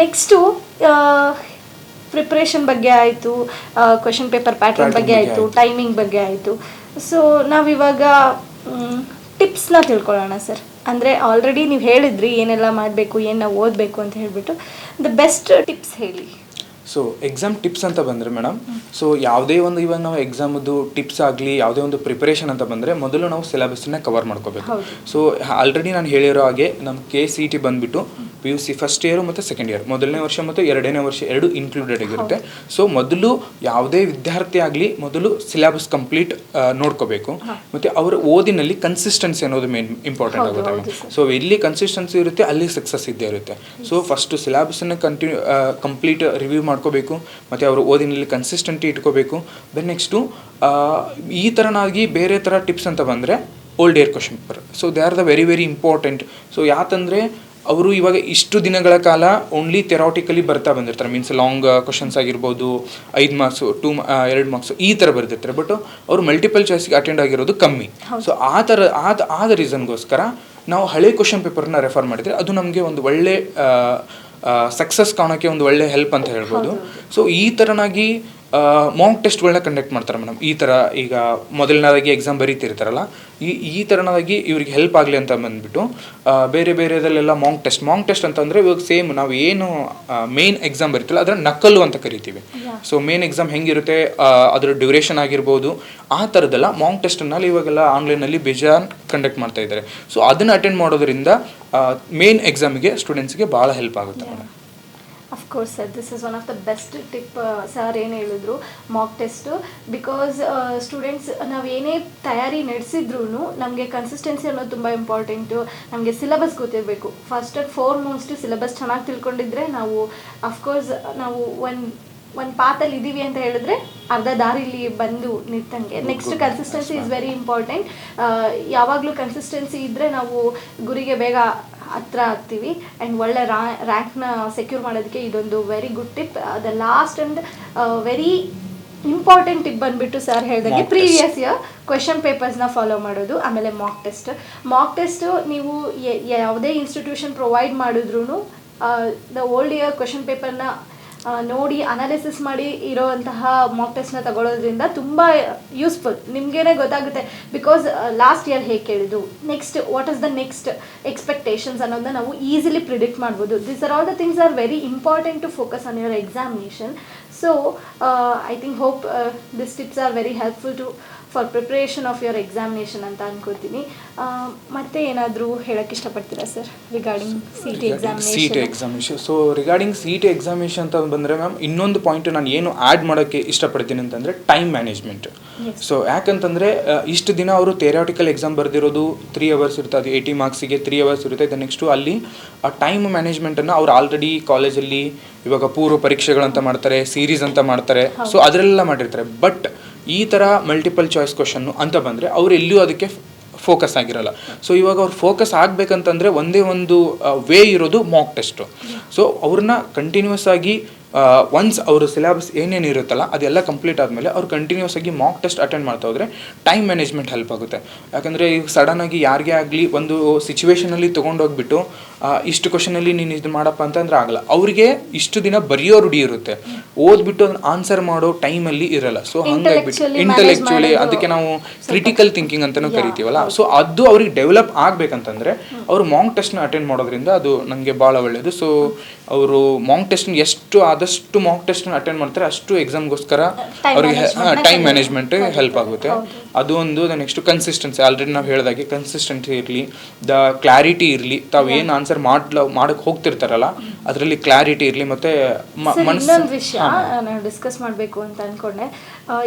ನೆಕ್ಸ್ಟು ಪ್ರಿಪ್ರೇಷನ್ ಬಗ್ಗೆ ಆಯಿತು, ಕ್ವೆಶನ್ ಪೇಪರ್ ಪ್ಯಾಟರ್ನ್ ಬಗ್ಗೆ ಆಯಿತು, ಟೈಮಿಂಗ್ ಬಗ್ಗೆ ಆಯಿತು. ಸೊ ನಾವಿವಾಗ ಟಿಪ್ಸ್ನ ತಿಳ್ಕೊಳ್ಳೋಣ ಸರ್. ಅಂದರೆ ಆಲ್ರೆಡಿ ನೀವು ಹೇಳಿದ್ರಿ ಏನೆಲ್ಲ ಮಾಡಬೇಕು, ಏನು ನಾವು ಓದಬೇಕು ಅಂತ ಹೇಳಿಬಿಟ್ಟು, ದ ಬೆಸ್ಟ್ ಟಿಪ್ಸ್ ಹೇಳಿ. ಸೊ ಎಕ್ಸಾಮ್ ಟಿಪ್ಸ್ ಅಂತ ಬಂದರೆ ಮೇಡಮ್, ಸೊ ಯಾವುದೇ ಒಂದು ಇವಾಗ ನಾವು ಎಕ್ಸಾಮದ್ದು ಟಿಪ್ಸ್ ಆಗಲಿ ಯಾವುದೇ ಒಂದು ಪ್ರಿಪರೇಷನ್ ಅಂತ ಬಂದರೆ, ಮೊದಲು ನಾವು ಸಿಲೆಬಸ್ಸನ್ನೇ ಕವರ್ ಮಾಡ್ಕೋಬೇಕು. ಸೊ ಆಲ್ರೆಡಿ ನಾನು ಹೇಳಿರೋ ಹಾಗೆ ನಮ್ಮ KCET ಬಂದುಬಿಟ್ಟು PUC ಫಸ್ಟ್ ಇಯರು ಮತ್ತು ಸೆಕೆಂಡ್ ಇಯರ್, ಮೊದಲನೇ ವರ್ಷ ಮತ್ತು ಎರಡನೇ ವರ್ಷ ಎರಡು ಇನ್ಕ್ಲೂಡೆಡ್ ಆಗಿರುತ್ತೆ. ಸೊ ಮೊದಲು ಯಾವುದೇ ವಿದ್ಯಾರ್ಥಿ ಆಗಲಿ ಮೊದಲು ಸಿಲೆಬಸ್ ಕಂಪ್ಲೀಟ್ ನೋಡ್ಕೋಬೇಕು. ಮತ್ತು ಅವರ ಓದಿನಲ್ಲಿ ಕನ್ಸಿಸ್ಟೆನ್ಸಿ ಅನ್ನೋದು ಮೇನ್ ಇಂಪಾರ್ಟೆಂಟ್ ಆಗುತ್ತೆ. ಸೊ ಎಲ್ಲಿ ಕನ್ಸಿಸ್ಟೆನ್ಸಿ ಇರುತ್ತೆ ಅಲ್ಲಿ ಸಕ್ಸಸ್ ಇದ್ದೇ ಇರುತ್ತೆ. ಸೊ ಫಸ್ಟು ಸಿಲೆಬಸ್ಸನ್ನು ಕಂಪ್ಲೀಟ್ ರಿವ್ಯೂ ಮಾಡ್ಕೋಬೇಕು ಮತ್ತು ಅವರು ಓದಿನಲ್ಲಿ ಕನ್ಸಿಸ್ಟೆಂಟಿ ಇಟ್ಕೋಬೇಕು. ದೆನ್ ನೆಕ್ಸ್ಟು ಈ ಥರನಾಗಿ ಬೇರೆ ಥರ ಟಿಪ್ಸ್ ಅಂತ ಬಂದರೆ, old year question paper. So they are the very very important. So ಯಾಕಂದರೆ ಅವರು ಇವಾಗ ಇಷ್ಟು ದಿನಗಳ ಕಾಲ ಓನ್ಲಿ ಥೆರಾಟಿಕಲಿ ಬರ್ತಾ ಬಂದಿರ್ತಾರೆ, ಮೀನ್ಸ್ ಲಾಂಗ್ ಕ್ವಶನ್ಸ್ ಆಗಿರ್ಬೋದು, 5 ಮಾರ್ಕ್ಸು 2 ಮಾರ್ಕ್ಸು ಈ ಥರ ಬರ್ತಿರ್ತಾರೆ. ಬಟ್ ಅವರು ಮಲ್ಟಿಪಲ್ ಚಾಯ್ಸ್ಗೆ ಅಟೆಂಡ್ ಆಗಿರೋದು ಕಮ್ಮಿ. ಸೊ ಆದ ರೀಸನ್ಗೋಸ್ಕರ ನಾವು ಹಳೆ ಕ್ವಶನ್ ಪೇಪರ್ನ ರೆಫರ್ ಮಾಡಿದರೆ ಅದು ನಮಗೆ ಒಂದು ಒಳ್ಳೆ ಸಕ್ಸಸ್ ಕಾಣೋಕ್ಕೆ ಒಂದು ಒಳ್ಳೆ ಹೆಲ್ಪ್ ಅಂತ ಹೇಳ್ಬೋದು. ಸೊ ಈ ಥರನಾಗಿ ಮಾಕ್ ಟೆಸ್ಟ್ಗಳನ್ನ ಕಂಡಕ್ಟ್ ಮಾಡ್ತಾರೆ ಮೇಡಮ್. ಈ ಥರ ಈಗ ಮೊದಲನೇದಾಗಿ ಎಕ್ಸಾಮ್ ಬರೀತಿರ್ತಾರಲ್ಲ, ಈ ಥರನಾಗಿ ಇವ್ರಿಗೆ ಹೆಲ್ಪ್ ಆಗಲಿ ಅಂತ ಬಂದುಬಿಟ್ಟು ಬೇರೆ ಬೇರೆದಲ್ಲೆಲ್ಲ ಮಾಕ್ ಟೆಸ್ಟ್ ಅಂತಂದರೆ, ಇವಾಗ ಸೇಮ್ ನಾವು ಏನು ಮೇನ್ ಎಕ್ಸಾಮ್ ಬರೀತಿಲ್ಲ ಅದರ ನಕಲು ಅಂತ ಕರಿತೀವಿ. ಸೊ ಮೇನ್ ಎಕ್ಸಾಮ್ ಹೆಂಗಿರುತ್ತೆ ಅದರ ಡ್ಯೂರೇಷನ್ ಆಗಿರ್ಬೋದು, ಆ ಥರದ್ದೆಲ್ಲ ಮಾಕ್ ಟೆಸ್ಟನ್ನು ಇವಾಗೆಲ್ಲ ಆನ್ಲೈನಲ್ಲಿ ಬೇಜಾನ್ ಕಂಡಕ್ಟ್ ಮಾಡ್ತಾ ಇದ್ದಾರೆ. ಸೊ ಅದನ್ನು ಅಟೆಂಡ್ ಮಾಡೋದ್ರಿಂದ ಮೇನ್ ಎಕ್ಸಾಮಿಗೆ ಸ್ಟೂಡೆಂಟ್ಸ್ಗೆ ಭಾಳ ಹೆಲ್ಪ್ ಆಗುತ್ತೆ madam. Course sir, this is one of the best tip sir ಏನು ಹೇಳಿದ್ರು, ಮಾಕ್ ಟೆಸ್ಟು. ಬಿಕಾಸ್ ಸ್ಟೂಡೆಂಟ್ಸ್ ನಾವು ಏನೇ ತಯಾರಿ ನಡೆಸಿದ್ರೂ ನಮಗೆ ಕನ್ಸಿಸ್ಟೆನ್ಸಿ ಅನ್ನೋದು ತುಂಬ ಇಂಪಾರ್ಟೆಂಟು. ನಮಗೆ ಸಿಲೆಬಸ್ ಗೊತ್ತಿರಬೇಕು. ಫಸ್ಟ್ ಆ್ಯಂಡ್ ಫಾರ್ಮೋಸ್ಟ್ ಸಿಲೆಬಸ್ ಚೆನ್ನಾಗಿ ತಿಳ್ಕೊಂಡಿದ್ರೆ ನಾವು ಅಫ್ಕೋರ್ಸ್ ನಾವು ಒಂದು ಪಾತಲ್ಲಿ ಇದ್ದೀವಿ ಅಂತ ಹೇಳಿದ್ರೆ ಅರ್ಧ ದಾರಿಲಿ ಬಂದು ನಿಂತಂಗೆ. Next consistency is very important. ಯಾವಾಗಲೂ ಕನ್ಸಿಸ್ಟೆನ್ಸಿ ಇದ್ದರೆ ನಾವು ಗುರಿಗೆ ಬೇಗ ಹತ್ರ ಆಗ್ತೀವಿ ಆ್ಯಂಡ್ ಒಳ್ಳೆ ರ್ಯಾಂಕ್ನ ಸೆಕ್ಯೂರ್ ಮಾಡೋದಕ್ಕೆ ಇದೊಂದು very good tip. The last and very important tip ಬಂದುಬಿಟ್ಟು ಸರ್ ಹೇಳಿದಾಗೆ ಪ್ರೀವಿಯಸ್ ಇಯರ್ ಕ್ವೆಶನ್ ಪೇಪರ್ಸ್ನ ಫಾಲೋ ಮಾಡೋದು. ಆಮೇಲೆ ಮಾಕ್ ಟೆಸ್ಟ್ ನೀವು ಯಾವುದೇ ಇನ್ಸ್ಟಿಟ್ಯೂಷನ್ ಪ್ರೊವೈಡ್ ಮಾಡಿದ್ರೂ ದ ಓಲ್ಡ್ ಇಯರ್ ಕ್ವೆಶನ್ ಪೇಪರ್ನ ನೋಡಿ ಅನಾಲಿಸಿಸ್ ಮಾಡಿ ಇರೋವಂತಹ ಮಾಕ್ ಟೆಸ್ಟ್ನ ತಗೊಳ್ಳೋದ್ರಿಂದ ತುಂಬ ಯೂಸ್ಫುಲ್. ನಿಮಗೇನೆ ಗೊತ್ತಾಗುತ್ತೆ ಬಿಕಾಸ್ ಲಾಸ್ಟ್ ಇಯರ್ ಹೇಗೆ ಕೇಳಿದ್ರು, next what is the next expectations ಅನ್ನೋದನ್ನ ನಾವು ಈಸಿಲಿ ಪ್ರಿಡಿಕ್ಟ್ ಮಾಡ್ಬೋದು. This are all the things are very important to focus on your examination. So I think hope this tips are very helpful to for preparation of your examination ಅಂತ ಅನ್ಕೋತೀನಿ. ಮತ್ತೆ ಏನಾದರೂ ಹೇಳಕ್ಕೆ ಇಷ್ಟಪಡ್ತೀರಾ sir regarding C T examination? So regarding C T examination ಅಂತ ಬಂದರೆ ಮ್ಯಾಮ್, ಇನ್ನೊಂದು ಪಾಯಿಂಟ್ ನಾನು ಏನು ಆ್ಯಡ್ ಮಾಡೋಕ್ಕೆ ಇಷ್ಟಪಡ್ತೀನಿ ಅಂತಂದರೆ ಟೈಮ್ ಮ್ಯಾನೇಜ್ಮೆಂಟ್. ಸೊ ಯಾಕಂತಂದರೆ ಇಷ್ಟು ದಿನ ಅವರು ಥಿಯರಾಟಿಕಲ್ ಎಕ್ಸಾಮ್ ಬರೆದಿರೋದು 3 hours ಇರುತ್ತೆ, ಅದು 80 marksಗೆ 3 hours ಇರುತ್ತೆ. ನೆಕ್ಸ್ಟು ಅಲ್ಲಿ ಆ ಟೈಮ್ ಮ್ಯಾನೇಜ್ಮೆಂಟನ್ನು ಅವ್ರು ಆಲ್ರೆಡಿ ಕಾಲೇಜಲ್ಲಿ ಇವಾಗ ಪೂರ್ವ ಪರೀಕ್ಷೆಗಳಂತ ಮಾಡ್ತಾರೆ, ಸೀರೀಸ್ ಅಂತ ಮಾಡ್ತಾರೆ, ಸೊ ಅದರೆಲ್ಲ ಮಾಡಿರ್ತಾರೆ. ಬಟ್ ಈ ಥರ ಮಲ್ಟಿಪಲ್ ಚಾಯ್ಸ್ ಕ್ವಶನ್ನು ಅಂತ ಬಂದರೆ ಅವ್ರು ಎಲ್ಲಿಯೂ ಅದಕ್ಕೆ ಫೋಕಸ್ ಆಗಿರಲ್ಲ. ಸೊ ಇವಾಗ ಅವ್ರು ಫೋಕಸ್ ಆಗಬೇಕಂತಂದರೆ ಒಂದೇ ಒಂದು ವೇ ಇರೋದು ಮಾಕ್ ಟೆಸ್ಟು. ಸೊ ಅವ್ರನ್ನ ಕಂಟಿನ್ಯೂಸ್ ಆಗಿ ಒನ್ಸ್ ಅವರು ಸಿಲೆಬಸ್ ಏನೇನು ಇರುತ್ತಲ್ಲ ಅದೆಲ್ಲ ಕಂಪ್ಲೀಟ್ ಆದಮೇಲೆ ಅವ್ರು ಕಂಟಿನ್ಯೂಸ್ ಆಗಿ ಮಾಕ್ ಟೆಸ್ಟ್ ಅಟೆಂಡ್ ಮಾಡ್ತಾ ಹೋದರೆ ಟೈಮ್ ಮ್ಯಾನೇಜ್ಮೆಂಟ್ ಹೆಲ್ಪ್ ಆಗುತ್ತೆ. ಯಾಕಂದರೆ ಈಗ ಸಡನ್ನಾಗಿ ಯಾರಿಗೇ ಆಗಲಿ ಒಂದು ಸಿಚುವೇಷನಲ್ಲಿ ತೊಗೊಂಡೋಗ್ಬಿಟ್ಟು ಇಷ್ಟು ಕ್ವಶನಲ್ಲಿ ನೀನು ಇದು ಮಾಡಪ್ಪ ಅಂತಂದ್ರೆ ಆಗಲ್ಲ. ಅವರಿಗೆ ಇಷ್ಟು ದಿನ ಬರೆಯೋ ರೂಢಿ ಇರುತ್ತೆ, ಓದ್ಬಿಟ್ಟು ಅದನ್ನ ಆನ್ಸರ್ ಮಾಡೋ ಟೈಮಲ್ಲಿ ಇರಲ್ಲ. ಸೊ ಹಂಗಾಗ್ಬಿಟ್ಟು ಇಂಟೆಲೆಕ್ಚುಲಿ ಅದಕ್ಕೆ ನಾವು ಕ್ರಿಟಿಕಲ್ ಥಿಂಕಿಂಗ್ ಅಂತಲೂ ಕರಿತೀವಲ್ಲ, ಸೊ ಅದು ಅವ್ರಿಗೆ ಡೆವಲಪ್ ಆಗಬೇಕಂತಂದರೆ ಅವರು ಮಾಕ್ ಟೆಸ್ಟ್ನ ಅಟೆಂಡ್ ಮಾಡೋದ್ರಿಂದ ಅದು ನನಗೆ ಭಾಳ ಒಳ್ಳೆಯದು. ಸೊ ಅವರು ಮಾಕ್ ಟೆಸ್ಟ್ನ ಎಷ್ಟು ಆದಷ್ಟು ಮಾಕ್ ಟೆಸ್ಟ್ನ ಅಟೆಂಡ್ ಮಾಡ್ತಾರೆ ಅಷ್ಟು ಎಕ್ಸಾಮ್ಗೋಸ್ಕರ ಅವ್ರಿಗೆ ಟೈಮ್ ಮ್ಯಾನೇಜ್ಮೆಂಟ್ ಹೆಲ್ಪ್ ಆಗುತ್ತೆ. ಅದು ಒಂದು. ನೆಕ್ಸ್ಟ್ ಕನ್ಸಿಸ್ಟೆನ್ಸಿ, ಆಲ್ರೆಡಿ ನಾವು ಹೇಳಿದಾಗೆ ಕನ್ಸಿಸ್ಟೆನ್ಸಿ ಇರಲಿ, ದ ಕ್ಲಾರಿಟಿ ಇರಲಿ, ತಾವು ಏನು ಆನ್ಸರ್ ಮಾಡಕ್ಕೆ ಹೋಗ್ತಿರ್ತಾರಲ್ಲ ಅದರಲ್ಲಿ ಕ್ಲಾರಿಟಿ ಇರಲಿ. ಮತ್ತು ಇನ್ನೊಂದು ವಿಷಯ ನಾನು ಡಿಸ್ಕಸ್ ಮಾಡಬೇಕು ಅಂತ ಅಂದ್ಕೊಂಡೆ,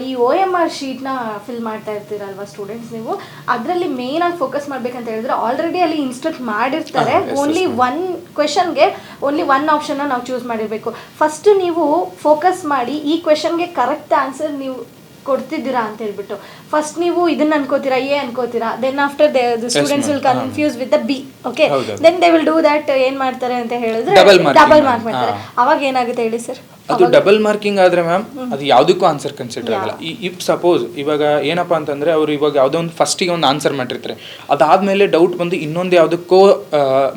ಈ OMR ಶೀಟ್ನ ಫಿಲ್ ಮಾಡ್ತಾ ಇರ್ತೀರಲ್ವಾ ಸ್ಟೂಡೆಂಟ್ಸ್ ನೀವು, ಅದರಲ್ಲಿ ಮೇನ್ ಆಗಿ ಫೋಕಸ್ ಮಾಡ್ಬೇಕಂತ ಹೇಳಿದ್ರೆ ಆಲ್ರೆಡಿ ಅಲ್ಲಿ ಇನ್ಸ್ಟ್ರಕ್ಟ್ ಮಾಡಿರ್ತಾರೆ. ಓನ್ಲಿ ಒನ್ ಕ್ವೆಶನ್ಗೆ ಓನ್ಲಿ ಒನ್ ಆಪ್ಷನ್ನ ನಾವು ಚೂಸ್ ಮಾಡಿರಬೇಕು. ಫಸ್ಟ್ ನೀವು ಫೋಕಸ್ ಮಾಡಿ ಈ ಕ್ವೆಶನ್ಗೆ ಕರೆಕ್ಟ್ ಆನ್ಸರ್ ನೀವು ಕೊಡ್ತಿದ್ದೀರಾ ಅಂತ ಹೇಳ್ಬಿಟ್ಟು ಫಸ್ಟ್ ನೀವು ಇದನ್ನ ಅನ್ಕೋತೀರಾ, ಎ ಅನ್ಕೋತೀರಾ, then after the students will confuse with the B. Okay, then they will do that. ಏನ್ ಮಾಡ್ತಾರೆ ಅಂತ ಹೇಳಿದ್ರೆ ಡಬಲ್ ಮಾರ್ಕ್ ಮಾಡ್ತಾರೆ. ಅವಾಗ ಏನಾಗುತ್ತೆ ಹೇಳಿ ಸರ್? ಅದು ಡಬಲ್ ಮಾರ್ಕಿಂಗ್ ಆದರೆ ಮ್ಯಾಮ್ ಅದು ಯಾವುದಕ್ಕೂ ಆನ್ಸರ್ ಕನ್ಸಿಡರ್ ಆಗಲ್ಲ. ಇಫ್ ಸಪೋಸ್ ಇವಾಗ ಏನಪ್ಪ ಅಂತಂದರೆ ಅವರು ಇವಾಗ ಯಾವುದೋ ಒಂದು ಫಸ್ಟಿಗೆ ಒಂದು ಆನ್ಸರ್ ಮಾಡಿರ್ತಾರೆ, ಅದಾದಮೇಲೆ ಡೌಟ್ ಬಂದು ಇನ್ನೊಂದು ಯಾವುದಕ್ಕೋ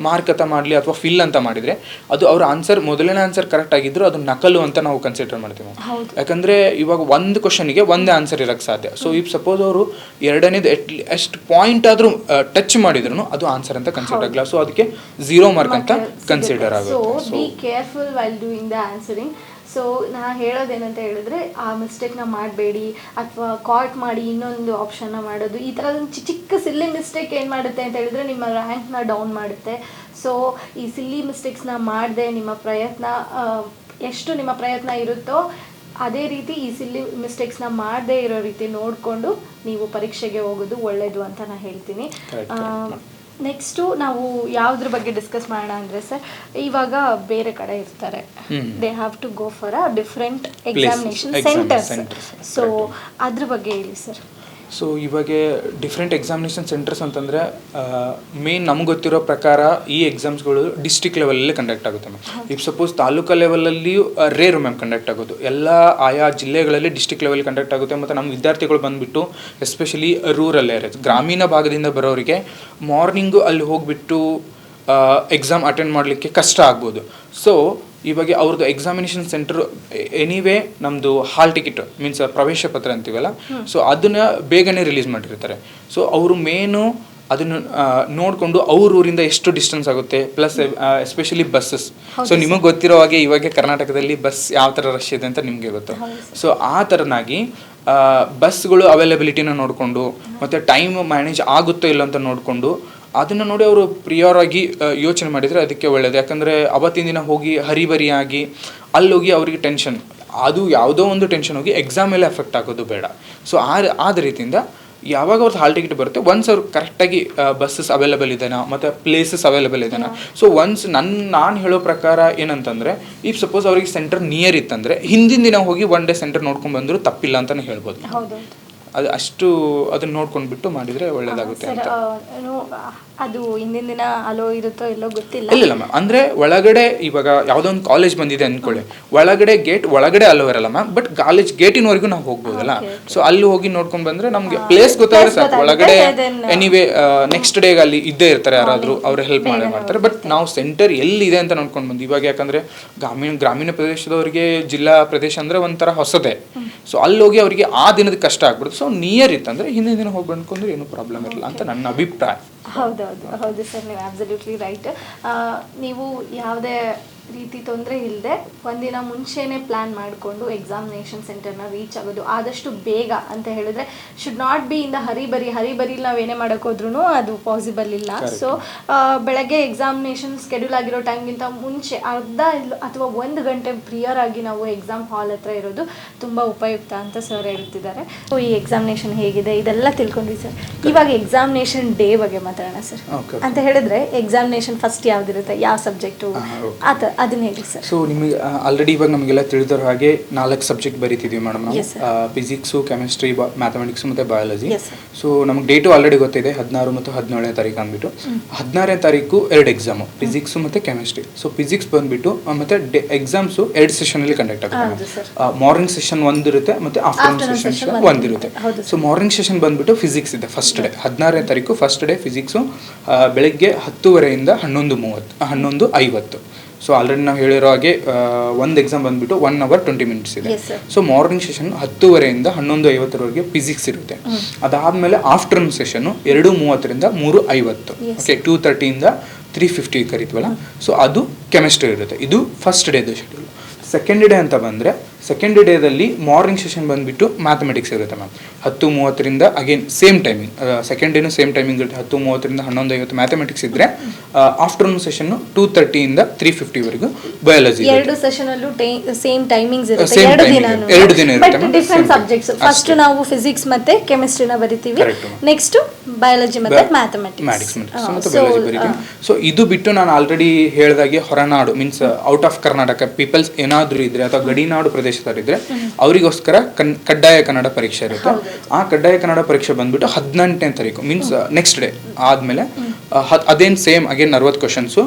ಮಾರ್ಕ್ ಅಂತ ಮಾಡಲಿ ಅಥವಾ ಫಿಲ್ ಅಂತ ಮಾಡಿದರೆ ಅದು ಅವ್ರ ಆನ್ಸರ್ ಮೊದಲನೇ ಆನ್ಸರ್ ಕರೆಕ್ಟ್ ಆಗಿದ್ರು ಅದು ನಕಲು ಅಂತ ನಾವು ಕನ್ಸಿಡರ್ ಮಾಡ್ತೀವಿ. ಯಾಕಂದರೆ ಇವಾಗ ಒಂದು ಕ್ವಶನ್ಗೆ ಒಂದೇ ಆನ್ಸರ್ ಇರೋಕ್ಕೆ ಸಾಧ್ಯ. ಸೊ ಇಫ್ ಸಪೋಸ್ ಅವರು ಎರಡನೇದು ಎಷ್ಟು ಪಾಯಿಂಟ್ ಆದರೂ ಟಚ್ ಮಾಡಿದ್ರು ಅದು ಆನ್ಸರ್ ಅಂತ ಕನ್ಸಿಡರ್ ಆಗಲ್ಲ. ಸೊ ಅದಕ್ಕೆ 0 ಮಾರ್ಕ್ ಅಂತ ಕನ್ಸಿಡರ್ ಆಗುತ್ತೆ. So be careful while doing the answering. So ನಾನು ಹೇಳೋದೇನಂತ ಹೇಳಿದ್ರೆ ಆ ಮಿಸ್ಟೇಕ್ನ ಮಾಡಬೇಡಿ, ಅಥವಾ ಕಾಟ್ ಮಾಡಿ ಇನ್ನೊಂದು ಆಪ್ಷನ್ನ ಮಾಡೋದು, ಈ ಥರದೊಂದು ಚಿಕ್ಕ ಸಿಲ್ಲಿ ಮಿಸ್ಟೇಕ್ ಏನು ಮಾಡುತ್ತೆ ಅಂತ ಹೇಳಿದ್ರೆ ನಿಮ್ಮ ರ್ಯಾಂಕ್ನ ಡೌನ್ ಮಾಡುತ್ತೆ. ಸೊ ಈ ಸಿಲ್ಲಿ ಮಿಸ್ಟೇಕ್ಸ್ನ ಮಾಡದೆ ನಿಮ್ಮ ಪ್ರಯತ್ನ ಎಷ್ಟು ನಿಮ್ಮ ಪ್ರಯತ್ನ ಇರುತ್ತೋ ಅದೇ ರೀತಿ ಈ ಸಿಲ್ಲಿ ಮಿಸ್ಟೇಕ್ಸ್ನ ಮಾಡದೇ ಇರೋ ರೀತಿ ನೋಡಿಕೊಂಡು ನೀವು ಪರೀಕ್ಷೆಗೆ ಹೋಗೋದು ಒಳ್ಳೆಯದು ಅಂತ ನಾನು ಹೇಳ್ತೀನಿ. ನೆಕ್ಸ್ಟು ನಾವು ಯಾವುದ್ರ ಬಗ್ಗೆ ಡಿಸ್ಕಸ್ ಮಾಡೋಣ ಅಂದರೆ ಸರ್, ಇವಾಗ ಬೇರೆ ಕಡೆ ಇರ್ತಾರೆ, they have to go for a different examination centres. So ಅದ್ರ ಬಗ್ಗೆ ಹೇಳಿ ಸರ್. ಸೊ ಇವಾಗ ಡಿಫ್ರೆಂಟ್ ಎಕ್ಸಾಮಿನೇಷನ್ ಸೆಂಟರ್ಸ್ ಅಂತಂದರೆ ಮೇನ್ ನಮ್ಗೆ ಗೊತ್ತಿರೋ ಪ್ರಕಾರ ಈ ಎಕ್ಸಾಮ್ಸ್ಗಳು ಡಿಸ್ಟ್ರಿಕ್ಟ್ ಲೆವೆಲಲ್ಲಿ ಕಂಡಕ್ಟ್ ಆಗುತ್ತೆ ಮ್ಯಾಮ್. ಇಫ್ ಸಪೋಸ್ ತಾಲೂಕಾ ಲೆವೆಲಲ್ಲಿಯೂ ರೇರು ಮ್ಯಾಮ್ ಕಂಡಕ್ಟ್ ಆಗೋದು, ಎಲ್ಲ ಆಯಾ ಜಿಲ್ಲೆಗಳಲ್ಲಿ ಡಿಸ್ಟ್ರಿಕ್ಟ್ ಲೆವೆಲ್ ಕಂಡಕ್ಟ್ ಆಗುತ್ತೆ. ಮತ್ತು ನಮ್ಮ ವಿದ್ಯಾರ್ಥಿಗಳು ಬಂದುಬಿಟ್ಟು ಎಸ್ಪೆಷಲಿ ರೂರಲ್ ಏರಿಯಾಸ್, ಗ್ರಾಮೀಣ ಭಾಗದಿಂದ ಬರೋರಿಗೆ ಮಾರ್ನಿಂಗು ಅಲ್ಲಿ ಹೋಗಿಬಿಟ್ಟು ಎಕ್ಸಾಮ್ ಅಟೆಂಡ್ ಮಾಡಲಿಕ್ಕೆ ಕಷ್ಟ ಆಗ್ಬೋದು. ಸೊ ಇವಾಗ ಅವ್ರದ್ದು ಎಕ್ಸಾಮಿನೇಷನ್ ಸೆಂಟರ್ ಎನಿವೇ ನಮ್ಮದು ಹಾಲ್ ಟಿಕೆಟ್ ಮೀನ್ಸ್ ಪ್ರವೇಶ ಪತ್ರ ಅಂತೀವಲ್ಲ, ಸೊ ಅದನ್ನು ಬೇಗನೆ ರಿಲೀಸ್ ಮಾಡಿರ್ತಾರೆ. ಸೊ ಅವರು ಮೇನು ಅದನ್ನು ನೋಡಿಕೊಂಡು ಅವ್ರ ಊರಿಂದ ಎಷ್ಟು ಡಿಸ್ಟೆನ್ಸ್ ಆಗುತ್ತೆ, ಪ್ಲಸ್ ಎಸ್ಪೆಷಲಿ ಬಸ್ಸಸ್. ಸೊ ನಿಮಗೆ ಗೊತ್ತಿರೋ ಹಾಗೆ ಇವಾಗ ಕರ್ನಾಟಕದಲ್ಲಿ ಬಸ್ ಯಾವ ಥರ ರಶ್ ಇದೆ ಅಂತ ನಿಮಗೆ ಗೊತ್ತು. ಸೊ ಆ ಥರನಾಗಿ ಬಸ್ಗಳು ಅವೈಲಬಿಲಿಟಿನ ನೋಡಿಕೊಂಡು ಮತ್ತು ಟೈಮ್ ಮ್ಯಾನೇಜ್ ಆಗುತ್ತೋ ಇಲ್ಲ ಅಂತ ನೋಡಿಕೊಂಡು ಅದನ್ನು ನೋಡಿ ಅವರು ಪ್ರಿಯರ್ ಆಗಿ ಯೋಚನೆ ಮಾಡಿದರೆ ಅದಕ್ಕೆ ಒಳ್ಳೆಯದು. ಯಾಕಂದರೆ ಅವತ್ತಿನ ದಿನ ಹೋಗಿ ಹರಿಬರಿಯಾಗಿ ಅಲ್ಲಿ ಹೋಗಿ ಅವ್ರಿಗೆ ಟೆನ್ಷನ್, ಅದು ಯಾವುದೋ ಒಂದು ಟೆನ್ಷನ್ ಹೋಗಿ ಎಕ್ಸಾಮ್ ಮೇಲೆ ಎಫೆಕ್ಟ್ ಆಗೋದು ಬೇಡ. ಸೊ ಆದ ರೀತಿಯಿಂದ ಯಾವಾಗ ಅವ್ರದ್ದು ಹಾಲ್ ಟಿಕೆಟ್ ಬರುತ್ತೆ ಒನ್ಸ್ ಅವ್ರು ಕರೆಕ್ಟಾಗಿ ಬಸ್ಸಸ್ ಅವೈಲೇಬಲ್ ಇದೆನಾ ಮತ್ತು ಪ್ಲೇಸಸ್ ಅವೈಲೇಬಲ್ ಇದೆನಾ. ಸೊ ಒನ್ಸ್ ನಾನು ಹೇಳೋ ಪ್ರಕಾರ ಏನಂತಂದರೆ, ಇಫ್ ಸಪೋಸ್ ಅವ್ರಿಗೆ ಸೆಂಟರ್ ನಿಯರ್ ಇತ್ತಂದರೆ ಹಿಂದಿನ ದಿನ ಹೋಗಿ ಒನ್ ಡೇ ಸೆಂಟರ್ ನೋಡ್ಕೊಂಡು ಬಂದರೂ ತಪ್ಪಿಲ್ಲ ಅಂತಲೇ ಹೇಳ್ಬೋದು. ಅದು ಅಷ್ಟು ಅದನ್ನ ನೋಡ್ಕೊಂಡ್ಬಿಟ್ಟು ಮಾಡಿದರೆ ಒಳ್ಳೇದಾಗುತ್ತೆ ಅಂತ. ಅದು ಹಿಂದಿನ ದಿನ ಅಲೋ ಇರುತ್ತೋ ಎಲ್ಲೋ ಗೊತ್ತಿಲ್ಲ. ಇಲ್ಲ ಮ್ಯಾಮ್, ಅಂದರೆ ಒಳಗಡೆ ಇವಾಗ ಯಾವುದೋ ಒಂದು ಕಾಲೇಜ್ ಬಂದಿದೆ ಅಂದ್ಕೊಳ್ಳಿ, ಒಳಗಡೆ ಗೇಟ್ ಒಳಗಡೆ ಅಲೋ ಇರಲ್ಲ ಮ್ಯಾಮ್, ಬಟ್ ಕಾಲೇಜ್ ಗೇಟಿನವರೆಗೂ ನಾವು ಹೋಗ್ಬೋದಲ್ಲ. ಸೊ ಅಲ್ಲಿ ಹೋಗಿ ನೋಡ್ಕೊಂಡು ಬಂದರೆ ನಮಗೆ ಪ್ಲೇಸ್ ಗೊತ್ತಾದ್ರೆ ಸಾಕು. ಒಳಗಡೆ ಎನಿವೇ ನೆಕ್ಸ್ಟ್ ಡೇಗೆ ಅಲ್ಲಿ ಇದ್ದೇ ಇರ್ತಾರೆ ಯಾರಾದರೂ, ಅವ್ರು ಹೆಲ್ಪ್ ಮಾಡ್ತಾರೆ. ಬಟ್ ನಾವು ಸೆಂಟರ್ ಎಲ್ಲಿದೆ ಅಂತ ನೋಡ್ಕೊಂಡು ಬಂದು, ಇವಾಗ ಯಾಕಂದರೆ ಗ್ರಾಮೀಣ ಪ್ರದೇಶದವರಿಗೆ ಜಿಲ್ಲಾ ಪ್ರದೇಶ ಅಂದರೆ ಒಂಥರ ಹೊಸದೇ. ಸೊ ಅಲ್ಲಿ ಹೋಗಿ ಅವರಿಗೆ ಆ ದಿನದ ಕಷ್ಟ ಆಗ್ಬಿಡುತ್ತೆ. ಸೊ ನಿಯರ್ ಇತ್ತಂದರೆ ಹಿಂದಿನ ದಿನ ಹೋಗಿ ಬಂದ್ಕೊಂಡ್ರೆ ಏನೂ ಪ್ರಾಬ್ಲಮ್ ಇರಲ್ಲ ಅಂತ ನನ್ನ ಅಭಿಪ್ರಾಯ. ಹೌದು ಸರ್, ನೀವು ಅಬ್ಸಲ್ಯೂಟ್ಲಿ ರೈಟ್. ನೀವು ಯಾವುದೇ ರೀತಿ ತೊಂದರೆ ಇಲ್ಲದೆ ಒಂದಿನ ಮುಂಚೆನೇ ಪ್ಲ್ಯಾನ್ ಮಾಡಿಕೊಂಡು ಎಕ್ಸಾಮಿನೇಷನ್ ಸೆಂಟರ್ನ ರೀಚ್ ಆಗೋದು ಆದಷ್ಟು ಬೇಗ ಅಂತ ಹೇಳಿದ್ರೆ, should not be in the hurry burry ನಾವು ಏನೇ ಮಾಡೋಕ್ಕೋದ್ರೂ ಅದು ಪಾಸಿಬಲ್ ಇಲ್ಲ. ಸೊ ಬೆಳಗ್ಗೆ ಎಕ್ಸಾಮಿನೇಷನ್ ಸ್ಕೆಡ್ಯೂಲ್ ಆಗಿರೋ ಟೈಮ್ಗಿಂತ ಮುಂಚೆ ಅರ್ಧ ಅಥವಾ 1 ಗಂಟೆ ಪ್ರಿಯರ್ ಆಗಿ ನಾವು ಎಕ್ಸಾಮ್ ಹಾಲ್ ಹತ್ರ ಇರೋದು ತುಂಬ ಉಪಯುಕ್ತ ಅಂತ ಸರ್ ಹೇಳ್ತಿದ್ದಾರೆ. ಸೊ ಈ ಎಕ್ಸಾಮಿನೇಷನ್ ಹೇಗಿದೆ ಇದೆಲ್ಲ ತಿಳ್ಕೊಂಡ್ವಿ ಸರ್. ಇವಾಗ ಎಕ್ಸಾಮಿನೇಷನ್ ಡೇ ಬಗ್ಗೆ ಮಾತಾಡೋಣ ಸರ್. ಅಂತ ಹೇಳಿದ್ರೆ ಎಕ್ಸಾಮಿನೇಷನ್ ಫಸ್ಟ್ ಯಾವ್ದಿರುತ್ತೆ, ಯಾವ ಸಬ್ಜೆಕ್ಟು ಅದನ್ನ ಹೇಳಿ ಸರ್. ಸೊ ನಿಮಗೆ ಆಲ್ರೆಡಿ ಇವಾಗ ನಮಗೆಲ್ಲ ತಿಳಿದಿರೋ ಹಾಗೆ 4 ಸಬ್ಜೆಕ್ಟ್ ಬರೀತಿದ್ವಿ ಮೇಡಮ್ ನಾವು, ಫಿಸಿಕ್ಸು, ಕೆಮಿಸ್ಟ್ರಿ, ಮ್ಯಾಥಮೆಟಿಕ್ಸ್ ಮತ್ತು ಬಯಾಲಜಿ. ಸೊ ನಮಗೆ ಡೇಟು ಆಲ್ರೆಡಿ ಗೊತ್ತಿದೆ, 16 ಮತ್ತು 17ನೇ ತಾರೀಕು ಅಂದ್ಬಿಟ್ಟು. 16ನೇ ತಾರೀಕು 2 ಎಕ್ಸಾಮು, ಫಿಸಿಕ್ಸು ಮತ್ತು ಕೆಮಿಸ್ಟ್ರಿ. ಸೊ ಫಿಸಿಕ್ಸ್ ಬಂದುಬಿಟ್ಟು ಮತ್ತು ಎಕ್ಸಾಮ್ಸು 2 ಸೆಷನಲ್ಲಿ ಕಂಡಕ್ಟ್ ಆಗುತ್ತೆ. ಮಾರ್ನಿಂಗ್ ಸೆಷನ್ ಒಂದಿರುತ್ತೆ ಮತ್ತು ಆಫ್ಟರ್ನೂನ್ ಸೆಷನ್ ಒಂದಿರುತ್ತೆ. ಸೊ ಮಾರ್ನಿಂಗ್ ಸೆಷನ್ ಬಂದುಬಿಟ್ಟು ಫಿಸಿಕ್ಸ್ ಇದೆ ಫಸ್ಟ್ ಡೇ, 16ನೇ ತಾರೀಕು ಫಸ್ಟ್ ಡೇ ಫಿಸಿಕ್ಸು ಬೆಳಗ್ಗೆ 10:30 11:50. ಸೊ ಆಲ್ರೆಡಿ ನಾವು ಹೇಳಿರೋ ಹಾಗೆ ಒಂದು ಎಕ್ಸಾಮ್ ಬಂದುಬಿಟ್ಟು 1 hour 20 minutes ಇದೆ. ಸೊ ಮಾರ್ನಿಂಗ್ ಸೆಷನ್ 10:30 11:50 ಫಿಸಿಕ್ಸ್ ಇರುತ್ತೆ. ಅದಾದಮೇಲೆ ಆಫ್ಟರ್ನೂನ್ ಸೆಷನ್ನು 2:30 3:50. ಓಕೆ, 2:30 3:50 ಕರಿತೀವಲ್ಲ. ಸೊ ಅದು ಕೆಮಿಸ್ಟ್ರಿ ಇರುತ್ತೆ. ಇದು ಫಸ್ಟ್ ಡೇದು ಶೆಡ್ಯೂಲ್. ಸೆಕೆಂಡ್ ಡೇ ಅಂತ ಬಂದರೆ, ಸೆಕೆಂಡ್ ಡೇದಲ್ಲಿ ಮಾರ್ನಿಂಗ್ ಸೆಷನ್ ಬಂದುಬಿಟ್ಟು ಮ್ಯಾಥಮೆಟಿಕ್ಸ್ ಇರುತ್ತೆ ma'am, 10:30 again same timing. Second ಡೇನು ಸೇಮ್ ಟೈಮಿಂಗ್ ಇರುತ್ತೆ, 10:30 11:50 ಮ್ಯಾಥಮೆಟಿಕ್ಸ್ ಇದ್ದರೆ, ಆಫ್ಟರ್ನೂನ್ ಸೆಷನ್ನು 2:30 3:50 ಬಯಾಲಜಿ. ಎರಡು ಸೆಷನಲ್ಲೂ ಸೇಮ್ ಟೈಮಿಂಗ್ಸ್ ಇರುತ್ತೆ, 2 ದಿನ ಇರುತ್ತೆ, ಬಟ್ ಡಿಫರೆಂಟ್ ಸಬ್ಜೆಕ್ಟ್ಸ್. ಫಸ್ಟ್ ನಾವು ಫಿಸಿಕ್ಸ್ ಮತ್ತೆ ಕೆಮಿಸ್ಟ್ರಿನ ಬರಿತೀವಿ, ನೆಕ್ಸ್ಟ್ ಬಯಾಲಜಿ ಮತ್ತೆ ಮ್ಯಾಥಮೆಟಿಕ್ಸ್ ಮತ್ತು ಬಯಾಲಜಿ ಬರೀತೀವಿ. ಸೊ ಇದು ಬಿಟ್ಟು ನಾನು ಆಲ್ರೆಡಿ ಹೇಳಿದಾಗೆ ಹೊರನಾಡು means out of Karnataka peoples ಏನಾದರೂ ಇದ್ರೆ ಅಥವಾ ಗಡಿನಾಡು ಪ್ರದೇಶದಲ್ಲಿದ್ದರೆ ಅವರಿಗೋಸ್ಕರ ಕಡ್ಡಾಯ ಕನ್ನಡ ಪರೀಕ್ಷೆ ಇರುತ್ತೆ. ಆ ಕಡ್ಡಾಯ ಕನ್ನಡ ಪರೀಕ್ಷೆ ಬಂದ್ಬಿಟ್ಟು 18ನೇ ತಾರೀಕು ಮೀನ್ಸ್ ನೆಕ್ಸ್ಟ್ ಡೇ ಆದಮೇಲೆ ಅದೇನು ಸೇಮ್ ಅಗೇನ್ 40 ಕ್ವಶನ್ಸು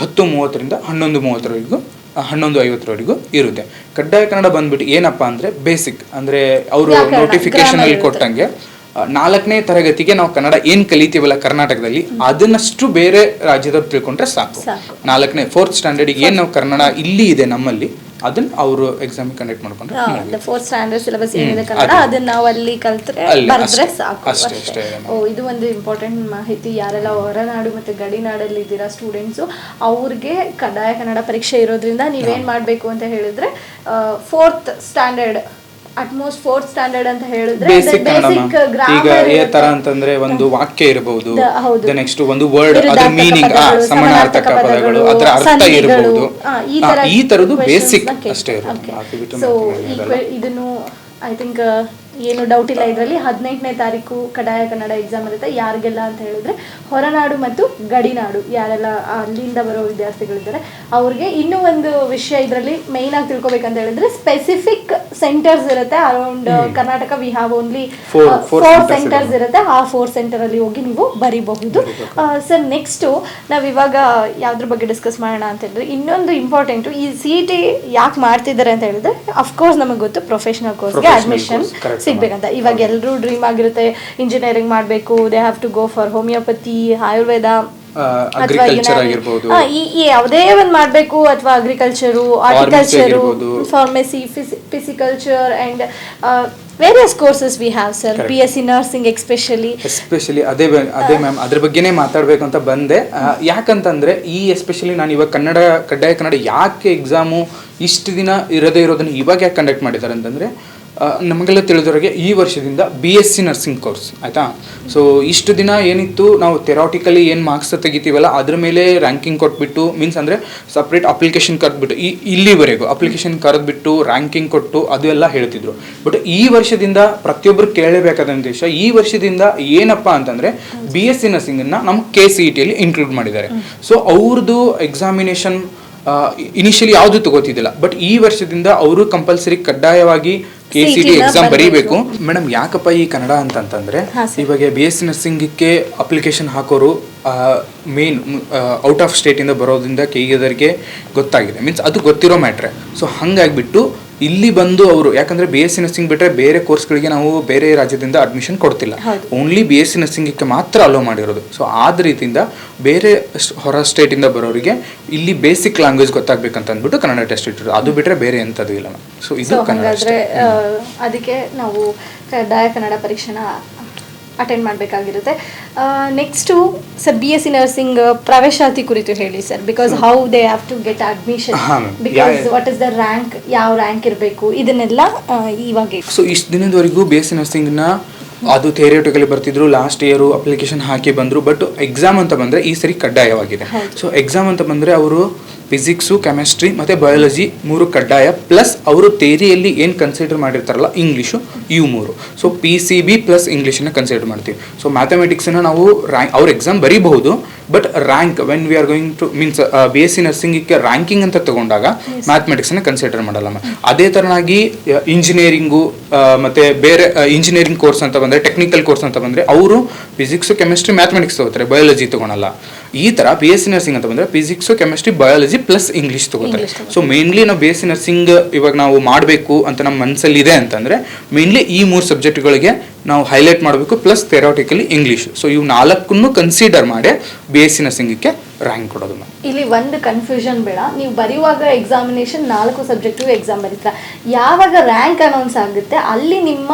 10:30 11:30 11:50 ಇರುತ್ತೆ. ಕಡ್ಡಾಯ ಕನ್ನಡ ಬಂದ್ಬಿಟ್ಟು ಏನಪ್ಪ ಅಂದರೆ ಬೇಸಿಕ್, ಅಂದರೆ ಅವರು ನೋಟಿಫಿಕೇಶನಲ್ಲಿ ಕೊಟ್ಟಂಗೆ 4ನೇ ತರಗತಿಗೆ ನಾವು ಕನ್ನಡ ಏನು ಕಲಿತೀವಲ್ಲ ಕರ್ನಾಟಕದಲ್ಲಿ ಅದನ್ನಷ್ಟು ಬೇರೆ ರಾಜ್ಯದವ್ರು ತಿಳ್ಕೊಂಡ್ರೆ ಸಾಕು. 4ನೇ 4th ಸ್ಟ್ಯಾಂಡರ್ಡಿಗೆ ಏನು ನಾವು ಕನ್ನಡ ಇಲ್ಲಿ ಇದೆ ನಮ್ಮಲ್ಲಿ ಅದನ್ನ ಅವರು ಎಕ್ಸಾಮ್ ಕಂಡಕ್ಟ್ ಮಾಡ್ಕೊಂಡ್ರೆ 4th ಸ್ಟ್ಯಾಂಡರ್ಡ್ ಸಿಲೆಬಸ್ ಏನಿದೆ ಕನ್ನಡ ಅದನ್ನ ನಾವು ಅಲ್ಲಿ ಕಲ್ತ್ರೆ ಬರೆದ್ರೆ ಸಾಕು ಅಷ್ಟೇ. ಇದು ಒಂದು ಇಂಪಾರ್ಟೆಂಟ್ ಮಾಹಿತಿ. ಯಾರೆಲ್ಲ ಹೊರನಾಡು ಮತ್ತು ಗಡಿನಾಡಲ್ಲಿ ಇದ್ದೀರಾ ಸ್ಟೂಡೆಂಟ್ಸು, ಅವ್ರಿಗೆ ಕಡ್ಡಾಯ ಕನ್ನಡ ಪರೀಕ್ಷೆ ಇರೋದ್ರಿಂದ ನೀವೇನು ಮಾಡಬೇಕು ಅಂತ ಹೇಳಿದ್ರೆ 4th standard utmost 4th standard ಅಂತ ಹೇಳಿದ್ರೆ ಬೇಸಿಕ್ ಈಗ ಏ ತರ ಅಂತಂದ್ರೆ ಒಂದು ವಾಕ್ಯ ಇರಬಹುದು, ನೆಕ್ಸ್ಟ್ ಒಂದು ವರ್ಡ್ ಅದರ ಮೀನಿಂಗ್, ಸಮಾನಾರ್ಥಕ ಪದಗಳು, ಅದರ ಅರ್ಥ ಇರಬಹುದು, ಈ ತರದ್ದು ಬೇಸಿಕ್ ಅಷ್ಟೇ ಇರುತ್ತೆ. ಸೊ ಇದನ್ನು ಐ ಥಿಂಕ್ ಏನು ಡೌಟ್ ಇಲ್ಲ ಇದರಲ್ಲಿ. 18ನೇ ತಾರೀಕು ಕಡ್ಡಾಯ ಕನ್ನಡ ಎಕ್ಸಾಮ್ ಇರುತ್ತೆ. ಯಾರಿಗೆಲ್ಲ ಅಂತ ಹೇಳಿದ್ರೆ ಹೊರನಾಡು ಮತ್ತು ಗಡಿನಾಡು ಯಾರೆಲ್ಲ ಅಲ್ಲಿಂದ ಬರೋ ವಿದ್ಯಾರ್ಥಿಗಳಿದ್ದಾರೆ ಅವ್ರಿಗೆ ಇನ್ನೂ ಒಂದು ವಿಷಯ ಇದರಲ್ಲಿ ಮೇಯ್ನ್ ಆಗಿ ತಿಳ್ಕೊಬೇಕಂತ ಹೇಳಿದ್ರೆ ಸ್ಪೆಸಿಫಿಕ್ ಸೆಂಟರ್ಸ್ ಇರುತ್ತೆ around Karnataka. We have only 4 centres ಇರುತ್ತೆ. ಆ 4 ಸೆಂಟರಲ್ಲಿ ಹೋಗಿ ನೀವು ಬರೀಬಹುದು. ಸರ್ ನೆಕ್ಸ್ಟು ನಾವಿವಾಗ ಯಾವ್ದ್ರ ಬಗ್ಗೆ ಡಿಸ್ಕಸ್ ಮಾಡೋಣ ಅಂತ ಹೇಳಿದ್ರೆ, ಇನ್ನೊಂದು ಇಂಪಾರ್ಟೆಂಟು ಈ CET ಯಾಕೆ ಮಾಡ್ತಿದ್ದಾರೆ ಅಂತ ಹೇಳಿದ್ರೆ, ಅಫ್ಕೋರ್ಸ್ ನಮಗೆ ಗೊತ್ತು ಪ್ರೊಫೆಷನಲ್ ಕೋರ್ಸ್ಗೆ ಅಡ್ಮಿಷನ್ ಸಿಗ್ಬೇಕಂತ. ಇವಾಗ ಎಲ್ಲರೂ ಡ್ರೀಮ್ ಆಗಿರುತ್ತೆ ಇಂಜಿನಿಯರಿಂಗ್ ಮಾಡಬೇಕು, they have to go for homeopathy, Ayurveda, ಯಾವುದೇ ಒಂದು ಮಾಡಬೇಕು, ಅಥವಾ agriculture, horticulture, pharmacy, pisciculture and various courses we have sir. PSc nursing especially ಅದೇ ಮ್ಯಾಮ್ ಅದ್ರ ಬಗ್ಗೆನೇ ಮಾತಾಡಬೇಕು ಅಂತ ಬಂದೆ. ಯಾಕಂತಂದ್ರೆ ಈ ಎಸ್ಪೆಷಲಿ ನಾನು ಇವಾಗ ಕಡ್ಡಾಯ ಕನ್ನಡ ಯಾಕೆ ಎಕ್ಸಾಮು ಇಷ್ಟು ದಿನ ಇರೋದೇ ಇರೋದನ್ನ ಇವಾಗ ಯಾಕೆ ಕಂಡಕ್ಟ್ ಮಾಡಿದ್ದಾರೆ ಅಂತಂದ್ರೆ, ನಮಗೆಲ್ಲ ತಿಳಿದವರೆಗೆ ಈ ವರ್ಷದಿಂದ BSc ನರ್ಸಿಂಗ್ ಕೋರ್ಸ್ ಆಯಿತಾ. ಸೊ ಇಷ್ಟು ದಿನ ಏನಿತ್ತು, ನಾವು ಥೆರಾಟಿಕಲಿ ಏನು ಮಾರ್ಕ್ಸ್ ತೆಗಿತೀವಲ್ಲ ಅದ್ರ ಮೇಲೆ ರ್ಯಾಂಕಿಂಗ್ ಕೊಟ್ಬಿಟ್ಟು, ಮೀನ್ಸ್ ಅಂದರೆ ಸಪ್ರೇಟ್ ಅಪ್ಲಿಕೇಶನ್ ಕರೆದ್ಬಿಟ್ಟು ಇಲ್ಲಿವರೆಗೂ ಅಪ್ಲಿಕೇಶನ್ ಕರೆದ್ಬಿಟ್ಟು ರ್ಯಾಂಕಿಂಗ್ ಕೊಟ್ಟು ಅದು ಎಲ್ಲ ಹೇಳ್ತಿದ್ರು. ಬಟ್ ಈ ವರ್ಷದಿಂದ ಪ್ರತಿಯೊಬ್ಬರು ಕೇಳಲೇಬೇಕಾದಂಥ ವಿಷಯ, ಈ ವರ್ಷದಿಂದ ಏನಪ್ಪ ಅಂತಂದರೆ BSc ನರ್ಸಿಂಗನ್ನು ನಮ್ಮ KCETಯಲ್ಲಿ ಇನ್ಕ್ಲೂಡ್ ಮಾಡಿದ್ದಾರೆ. ಸೊ ಅವ್ರದ್ದು ಎಕ್ಸಾಮಿನೇಷನ್ ಇನಿಷಿಯಲಿ ಯಾವುದು ತಗೋತಿದ್ದಿಲ್ಲ, ಬಟ್ ಈ ವರ್ಷದಿಂದ ಅವರು ಕಂಪಲ್ಸರಿ ಕಡ್ಡಾಯವಾಗಿ KCET ಎಕ್ಸಾಮ್ ಬರೀಬೇಕು. ಮೇಡಮ್ ಯಾಕಪ್ಪ ಈ ಕನ್ನಡ ಅಂತಂತಂದ್ರೆ, ಇವಾಗ BSc ನರ್ಸಿಂಗಕ್ಕೆ ಅಪ್ಲಿಕೇಶನ್ ಹಾಕೋರು ಮೇನ್ ಔಟ್ ಆಫ್ ಸ್ಟೇಟಿಂದ ಬರೋದ್ರಿಂದ KEದರಿಗೆ ಗೊತ್ತಾಗಿದೆ, ಮೀನ್ಸ್ ಅದು ಗೊತ್ತಿರೋ ಮ್ಯಾಟ್ರೆ. ಸೊ ಹಾಗಾಗಿಬಿಟ್ಟು ಇಲ್ಲಿ ಬಂದು ಅವರು, ಯಾಕಂದರೆ BSc ನರ್ಸಿಂಗ್ ಬಿಟ್ಟರೆ ಬೇರೆ ಕೋರ್ಸ್ಗಳಿಗೆ ನಾವು ಬೇರೆ ರಾಜ್ಯದಿಂದ ಅಡ್ಮಿಷನ್ ಕೊಡ್ತಿಲ್ಲ, ಓನ್ಲಿ BSc ನರ್ಸಿಂಗಕ್ಕೆ ಮಾತ್ರ ಅಲೋ ಮಾಡಿರೋದು. ಸೊ ಆದ ರೀತಿಯಿಂದ ಬೇರೆ ಹೊರ ಸ್ಟೇಟಿಂದ ಬರೋರಿಗೆ ಇಲ್ಲಿ ಬೇಸಿಕ್ ಲ್ಯಾಂಗ್ವೇಜ್ ಗೊತ್ತಾಗಬೇಕಂತ ಅಂದ್ಬಿಟ್ಟು ಕನ್ನಡ ಟೆಸ್ಟ್ ಇಟ್ಟಿರೋದು, ಅದು ಬಿಟ್ಟರೆ ಬೇರೆ ಎಂಥದ್ದು ಇಲ್ಲ. ಸೊ ಇದು ಕನ್ನಡ. ಅದಕ್ಕೆ ನಾವು ಕಡ್ಡಾಯ ಕನ್ನಡ ಪರೀಕ್ಷೆನ ಅಟೆಂಡ್ ಮಾಡಬೇಕಾಗಿರುತ್ತೆ. ನೆಕ್ಸ್ಟು ಸರ್ BSc ನರ್ಸಿಂಗ್ ಪ್ರವೇಶಾತಿ ಕುರಿತು ಹೇಳಿ sir, because how they have to get admission, because what is the rank, ಯಾವ ರ್ಯಾಂಕ್ ಇರಬೇಕು, ಇದನ್ನೆಲ್ಲ ಇವಾಗ. ಸೊ ಇಷ್ಟು ದಿನದವರೆಗೂ BSc ನರ್ಸಿಂಗ್ನ ಅದು ಥಿಯರಿಟಿಕಲಿ ಬರ್ತಿದ್ರು, ಲಾಸ್ಟ್ ಇಯರು ಅಪ್ಲಿಕೇಶನ್ ಹಾಕಿ ಬಂದರು. ಬಟ್ ಎಕ್ಸಾಮ್ ಅಂತ ಬಂದರೆ ಈ ಸರಿ ಕಡ್ಡಾಯವಾಗಿದೆ. ಸೊ ಎಕ್ಸಾಮ್ ಅಂತ ಬಂದರೆ ಅವರು ಫಿಸಿಕ್ಸು, ಕೆಮಿಸ್ಟ್ರಿ ಮತ್ತು ಬಯಾಲಜಿ 3 ಕಡ್ಡಾಯ, ಪ್ಲಸ್ ಅವರು ಥಿಯರಿಯಲ್ಲಿ ಏನು ಕನ್ಸಿಡರ್ ಮಾಡಿರ್ತಾರಲ್ಲ ಇಂಗ್ಲೀಷು, ಇವು 3. ಸೊ PCB ಪ್ಲಸ್ ಇಂಗ್ಲೀಷನ್ನು ಕನ್ಸಿಡರ್ ಮಾಡ್ತೀವಿ. ಸೊ ಮ್ಯಾಥಮೆಟಿಕ್ಸನ್ನು ನಾವು ಅವ್ರ ಎಕ್ಸಾಮ್ ಬರೀಬಹುದು, but rank when we are going to means BSc ನರ್ಸಿಂಗಿಗೆ ರ್ಯಾಂಕಿಂಗ್ ಅಂತ ತಗೊಂಡಾಗ ಮ್ಯಾಥಮೆಟಿಕ್ಸನ್ನು ಕನ್ಸಿಡರ್ ಮಾಡಲ್ಲ. ಅದೇ ಥರನಾಗಿ ಇಂಜಿನಿಯರಿಂಗು ಮತ್ತು ಬೇರೆ ಇಂಜಿನಿಯರಿಂಗ್ ಕೋರ್ಸ್ ಅಂತ ಬಂದರೆ, ಟೆಕ್ನಿಕಲ್ ಕೋರ್ಸ್ ಅಂತ ಬಂದರೆ ಅವರು ಫಿಸಿಕ್ಸು, ಕೆಮಿಸ್ಟ್ರಿ, ಮ್ಯಾಥಮೆಟಿಕ್ಸ್ ತಗೋತಾರೆ, ಬಯಾಲಜಿ ತೊಗೊಳಲ್ಲ. ಈ ಥರ BSc ನರ್ಸಿಂಗ್ ಅಂತ ಬಂದರೆ physics, chemistry, biology plus English ತಗೋತಾರೆ. ಸೊ ಮೇನ್ಲಿ ನಾವು BSc ನರ್ಸಿಂಗ್ ಇವಾಗ ನಾವು ಮಾಡಬೇಕು ಅಂತ ನಮ್ಮ ಮನಸ್ಸಲ್ಲಿ ಇದೆ ಅಂತಂದರೆ ಮೇನ್ಲಿ ಈ 3 ಸಬ್ಜೆಕ್ಟ್ಗಳಿಗೆ ನಾವು ಹೈಲೈಟ್ ಮಾಡಬೇಕು, ಪ್ಲಸ್ ಥೆರಾಟಿಕಲಿ ಇಂಗ್ಲೀಷ್. ಸೊ ಇವು 4 ಕನ್ಸಿಡರ್ ಮಾಡಿ BSc ನರ್ಸಿಂಗಕ್ಕೆ ರ್ಯಾಂಕ್ ಕೊಡೋದು. ಇಲ್ಲಿ ಒಂದು ಕನ್ಫ್ಯೂಷನ್ ಬೇಡ, ನೀವು ಬರೆಯುವಾಗ ಎಕ್ಸಾಮಿನೇಷನ್ 4 ಸಬ್ಜೆಕ್ಟಿಗೂ ಎಕ್ಸಾಮ್ ಬರೀತೀರಾ, ಯಾವಾಗ ರ್ಯಾಂಕ್ ಅನೌನ್ಸ್ ಆಗುತ್ತೆ ಅಲ್ಲಿ ನಿಮ್ಮ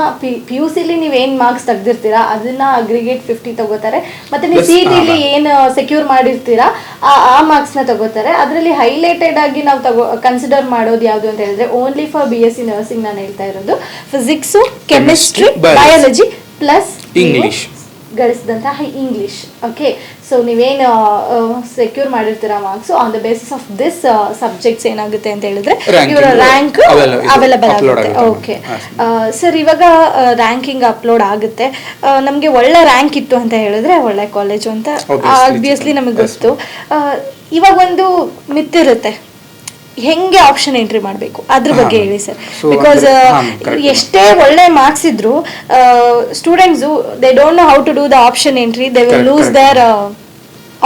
PUCಲಿ ನೀವು ಏನು ಮಾರ್ಕ್ಸ್ ತೆಗೆದಿರ್ತೀರಾ ಅದನ್ನ ಅಗ್ರಿಗೇಟ್ 50 ತಗೋತಾರೆ, ಮತ್ತೆ ನೀವು CETಲಿ ಏನು ಸೆಕ್ಯೂರ್ ಮಾಡಿರ್ತೀರಾ ಆ ಮಾರ್ಕ್ಸ್ನ ತಗೋತಾರೆ. ಅದರಲ್ಲಿ ಹೈಲೈಟೆಡ್ ಆಗಿ ನಾವು ಕನ್ಸಿಡರ್ ಮಾಡೋದು ಯಾವುದು ಅಂತ ಹೇಳಿದ್ರೆ ಓನ್ಲಿ ಫಾರ್ BSc ನರ್ಸಿಂಗ್ ನಾನು ಹೇಳ್ತಾ ಇರೋದು physics, chemistry, biology plus English ಗಳಿಸಿದಂತಹ ಇಂಗ್ಲೀಷ್. ಓಕೆ, ಸೊ ನೀವೇನು ಸೆಕ್ಯೂರ್ ಮಾಡಿರ್ತೀರಾ marks on the basis of this subjects ಏನಾಗುತ್ತೆ ಅಂತ ಹೇಳಿದ್ರೆ ಇವರ ರ್ಯಾಂಕ್ ಅವೈಲಬಲ್ ಆಗುತ್ತೆ. ಓಕೆ ಸರ್, ಇವಾಗ ರ್ಯಾಂಕಿಂಗ್ ಅಪ್ಲೋಡ್ ಆಗುತ್ತೆ, ನಮಗೆ ಒಳ್ಳೆ ರ್ಯಾಂಕ್ ಇತ್ತು ಅಂತ ಹೇಳಿದ್ರೆ ಒಳ್ಳೆ ಕಾಲೇಜು ಅಂತ ಆಬ್ವಿಯಸ್ಲಿ ನಮಗೆ ಗೊತ್ತು. ಇವಾಗ ಒಂದು ಮಿತ್ತಿರುತ್ತೆ, ಹೆಂಗೆ ಆಪ್ಷನ್ ಎಂಟ್ರಿ ಮಾಡಬೇಕು ಅದ್ರ ಬಗ್ಗೆ ಹೇಳಿ ಸರ್. ಬಿಕಾಸ್ ಎಷ್ಟೇ ಒಳ್ಳೆ ಮಾರ್ಕ್ಸ್ ಇದ್ರು students they don't know how to do the option entry, they will lose their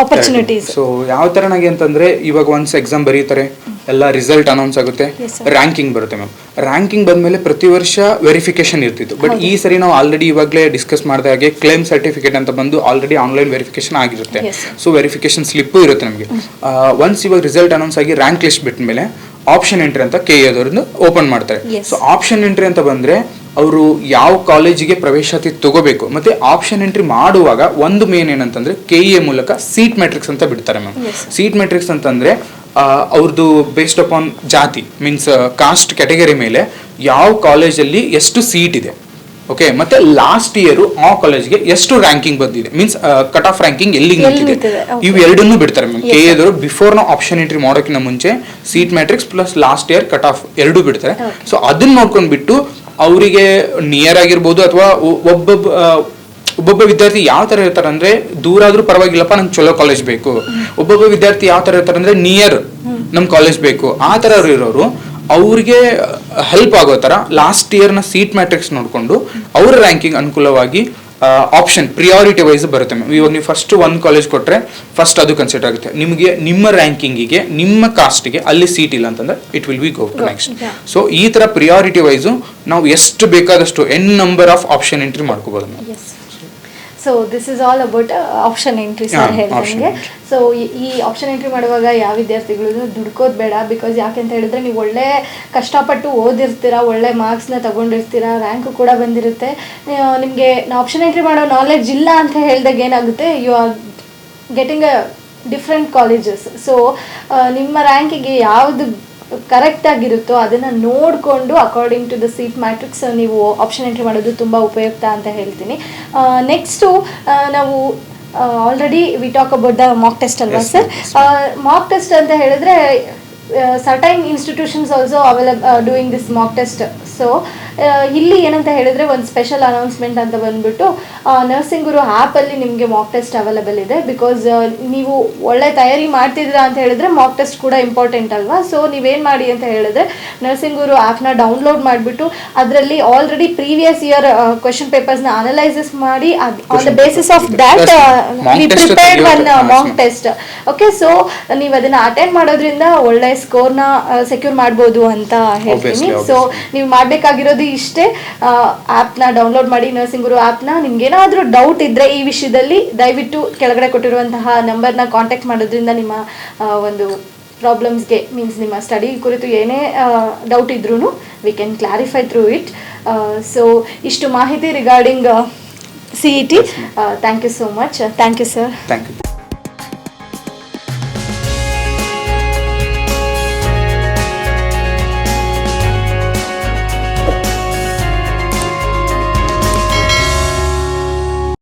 opportunities. So ಯಾವ ತರನಾಗಿ ಅಂತಂದ್ರೆ ಇವಾಗ ಒನ್ಸ್ ಎಕ್ಸಾಮ್ ಬರೀತಾರೆ, ಎಲ್ಲ ರಿಸಲ್ಟ್ ಅನೌನ್ಸ್ ಆಗುತ್ತೆ, ರ್ಯಾಂಕಿಂಗ್ ಬರುತ್ತೆ ಮ್ಯಾಮ್. ರ್ಯಾಂಕಿಂಗ್ ಬಂದ್ಮೇಲೆ ಪ್ರತಿ ವರ್ಷ ವೆರಿಫಿಕೇಶನ್ ಇರ್ತಿತ್ತು, ಬಟ್ ಈ ಸರಿ ನಾವು ಆಲ್ರೆಡಿ ಇವಾಗಲೇ ಡಿಸ್ಕಸ್ ಮಾಡಿದ ಹಾಗೆ ಕ್ಲೇಮ್ ಸರ್ಟಿಫಿಕೇಟ್ ಅಂತ ಬಂದು ಆಲ್ರೆಡಿ ಆನ್ಲೈನ್ ವೆರಿಫಿಕೇಶನ್ ಆಗಿರುತ್ತೆ. ಸೊ ವೆರಿಫಿಕೇಶನ್ ಸ್ಲಿಪ್ಪು ಇರುತ್ತೆ ನಮಗೆ. ಒನ್ಸ್ ಇವಾಗ ರಿಸಲ್ಟ್ ಅನೌನ್ಸ್ ಆಗಿ ರ್ಯಾಂಕ್ ಲಿಸ್ಟ್ ಬಿಟ್ಟ ಮೇಲೆ ಆಪ್ಷನ್ ಎಂಟ್ರಿ ಅಂತ KEದವ್ರದ್ದು ಓಪನ್ ಮಾಡ್ತಾರೆ. ಸೊ ಆಪ್ಷನ್ ಎಂಟ್ರಿ ಅಂತ ಬಂದ್ರೆ ಅವರು ಯಾವ ಕಾಲೇಜಿಗೆ ಪ್ರವೇಶಾತಿ ತಗೋಬೇಕು, ಮತ್ತೆ ಆಪ್ಷನ್ ಎಂಟ್ರಿ ಮಾಡುವಾಗ ಒಂದು ಮೇನ್ ಏನಂತಂದ್ರೆ KE ಮೂಲಕ ಸೀಟ್ ಮ್ಯಾಟ್ರಿಕ್ಸ್ ಅಂತ ಬಿಡ್ತಾರೆ ಮ್ಯಾಮ್. ಸೀಟ್ ಮ್ಯಾಟ್ರಿಕ್ಸ್ ಅಂತಂದ್ರೆ ಅವ್ರದ್ದು ಬೇಸ್ಡ್ ಅಪಾನ್ ಜಾತಿ, ಮೀನ್ಸ್ ಕಾಸ್ಟ್ ಕ್ಯಾಟಗರಿ ಮೇಲೆ ಯಾವ ಕಾಲೇಜಲ್ಲಿ ಎಷ್ಟು ಸೀಟ್ ಇದೆ, ಓಕೆ, ಮತ್ತೆ ಲಾಸ್ಟ್ ಇಯರ್ ಆ ಕಾಲೇಜ್ಗೆ ಎಷ್ಟು ರ್ಯಾಂಕಿಂಗ್ ಬಂದಿದೆ, ಮೀನ್ಸ್ ಕಟ್ ಆಫ್ ರ್ಯಾಂಕಿಂಗ್ ಎಲ್ಲಿ ನಿಂತಿದೆ, ಇವು ಎರಡನ್ನೂ ಬಿಡ್ತಾರೆ ಮ್ಯಾಮ್. KEದವರು ಬಿಫೋರ್ ನಾವು ಆಪ್ಷನ್ ಎಂಟ್ರಿ ಮಾಡೋಕ್ಕಿಂತ ಮುಂಚೆ seat matrix plus last year cut off ಎರಡೂ ಬಿಡ್ತಾರೆ. ಸೊ ಅದನ್ನ ನೋಡ್ಕೊಂಡ್ಬಿಟ್ಟು ಅವರಿಗೆ ನಿಯರ್ ಆಗಿರ್ಬೋದು ಅಥವಾ ಒಬ್ಬೊಬ್ಬ ವಿದ್ಯಾರ್ಥಿ ಯಾವ ತರ ಇರ್ತಾರೆ ಅಂದ್ರೆ ದೂರ ಆದ್ರೂ ಪರವಾಗಿಲ್ಲಪ್ಪ ನಂಗೆ ಚಲೋ ಕಾಲೇಜ್ ಬೇಕು, ಒಬ್ಬೊಬ್ಬ ವಿದ್ಯಾರ್ಥಿ ಯಾವ ತರ ಇರ್ತಾರೆ ಅಂದ್ರೆ ನಿಯರ್ ನಮ್ ಕಾಲೇಜ್ ಬೇಕು, ಆ ತರ ಇರೋರು ಅವ್ರಿಗೆ ಹೆಲ್ಪ್ ಆಗೋ ತರ ಲಾಸ್ಟ್ ಇಯರ್ನ ಸೀಟ್ ಮ್ಯಾಟ್ರಿಕ್ಸ್ ನೋಡಿಕೊಂಡು ಅವರ ರ್ಯಾಂಕಿಂಗ್ ಅನುಕೂಲವಾಗಿ ಆಪ್ಷನ್ ಪ್ರಿಯಾರಿಟಿ ವೈಸ್ ಬರುತ್ತೆ ಮ್ಯಾಮ್. ಇವಾಗ ನೀವು ಫಸ್ಟ್ ಒಂದು ಕಾಲೇಜ್ ಕೊಟ್ಟರೆ ಫಸ್ಟ್ ಅದು ಕನ್ಸಿಡರ್ ಆಗುತ್ತೆ. ನಿಮಗೆ ನಿಮ್ಮ ರ್ಯಾಂಕಿಂಗಿಗೆ ನಿಮ್ಮ ಕಾಸ್ಟಿಗೆ ಅಲ್ಲಿ ಸೀಟ್ ಇಲ್ಲ ಅಂತಂದ್ರೆ it will be go to next. So ಈ ತರ ಪ್ರಿಯಾರಿಟಿ ವೈಸು ನಾವು ಎಷ್ಟು ಬೇಕಾದಷ್ಟು n number of option entry ಮಾಡ್ಕೋಬಹುದು ma'am. So this is all about option entry sir ಹೇಳ್ದಂಗೆ. ಸೊ ಈ ಆಪ್ಷನ್ ಎಂಟ್ರಿ ಮಾಡುವಾಗ ಯಾವ ವಿದ್ಯಾರ್ಥಿಗಳು ದುಡ್ಕೋದು ಬೇಡ, ಬಿಕಾಸ್ ಯಾಕೆಂತ ಹೇಳಿದ್ರೆ ನೀವು ಒಳ್ಳೆ ಕಷ್ಟಪಟ್ಟು ಓದಿರ್ತೀರಾ, ಒಳ್ಳೆ ಮಾರ್ಕ್ಸ್ನ ತಗೊಂಡಿರ್ತೀರಾ, ರ್ಯಾಂಕು ಕೂಡ ಬಂದಿರುತ್ತೆ, ನಿಮಗೆ ಆಪ್ಷನ್ ಎಂಟ್ರಿ ಮಾಡೋ ನಾಲೆಡ್ಜ್ ಇಲ್ಲ ಅಂತ ಹೇಳಿದಾಗ ಏನಾಗುತ್ತೆ, you are getting a different colleges. So ನಿಮ್ಮ ರ್ಯಾಂಕಿಗೆ ಯಾವುದು ಕರೆಕ್ಟ್ ಆಗಿರುತ್ತೋ ಅದನ್ನು ನೋಡಿಕೊಂಡು according to the seat matrix ನೀವು ಆಪ್ಷನ್ ಎಂಟ್ರಿ ಮಾಡೋದು ತುಂಬ ಉಪಯುಕ್ತ ಅಂತ ಹೇಳ್ತೀನಿ. ನೆಕ್ಸ್ಟು ನಾವು already we talk about the mock test ಅಲ್ವಾ ಸರ್? ಮಾಕ್ ಟೆಸ್ಟ್ ಅಂತ ಹೇಳಿದ್ರೆ certain institutions also doing this mock test. So ಇಲ್ಲಿ ಏನಂತ ಹೇಳಿದರೆ ಒಂದು ಸ್ಪೆಷಲ್ ಅನೌನ್ಸ್ಮೆಂಟ್ ಅಂತ ಬಂದ್ಬಿಟ್ಟು ನರ್ಸಿಂಗ್ ಗುರು ಆ್ಯಪಲ್ಲಿ ನಿಮಗೆ ಮಾಕ್ ಟೆಸ್ಟ್ ಅವೈಲೇಬಲ್ ಇದೆ. ಬಿಕಾಸ್ ನೀವು ಒಳ್ಳೆ ತಯಾರಿ ಮಾಡ್ತಿದ್ದೀರಾ ಅಂತ ಹೇಳಿದ್ರೆ ಮಾಕ್ ಟೆಸ್ಟ್ ಕೂಡ ಇಂಪಾರ್ಟೆಂಟ್ ಅಲ್ವಾ? ಸೊ ನೀವೇನು ಮಾಡಿ ಅಂತ ಹೇಳಿದ್ರೆ ನರ್ಸಿಂಗ್ ಗುರು ಆ್ಯಪ್ನ ಡೌನ್ಲೋಡ್ ಮಾಡಿಬಿಟ್ಟು ಅದರಲ್ಲಿ ಆಲ್ರೆಡಿ ಪ್ರೀವಿಯಸ್ ಇಯರ್ ಕ್ವೆಶನ್ ಪೇಪರ್ಸ್ನ ಅನಲೈಸಿಸ್ ಮಾಡಿ on the basis of that we prepared one mock test. Okay, so ನೀವು ಅದನ್ನು ಅಟೆಂಡ್ ಮಾಡೋದ್ರಿಂದ ಒಳ್ಳೆ ಸ್ಕೋರ್ನ ಸೆಕ್ಯೂರ್ ಮಾಡ್ಬೋದು ಅಂತ ಹೇಳ್ತೀನಿ. ಸೊ ನೀವು ಮಾಡಬೇಕಾಗಿರೋದು ಇಷ್ಟೇ, ಆ್ಯಪ್ನ ಡೌನ್ಲೋಡ್ ಮಾಡಿ, ನರ್ಸಿಂಗ್ ಗುರು ಆ್ಯಪ್ನ. ನಿಮ್ಗೇನಾದರೂ ಡೌಟ್ ಇದ್ದರೆ ಈ ವಿಷಯದಲ್ಲಿ ದಯವಿಟ್ಟು ಕೆಳಗಡೆ ಕೊಟ್ಟಿರುವಂತಹ ನಂಬರ್ನ ಕಾಂಟ್ಯಾಕ್ಟ್ ಮಾಡೋದ್ರಿಂದ ನಿಮ್ಮ ಒಂದು ಪ್ರಾಬ್ಲಮ್ಸ್ಗೆ ಮೀನ್ಸ್ ನಿಮ್ಮ ಸ್ಟಡಿ ಕುರಿತು ಏನೇ ಡೌಟ್ ಇದ್ರೂ we can clarify through it. So ಇಷ್ಟು ಮಾಹಿತಿ regarding CET. Thank you so much. Thank you sir. Thank you.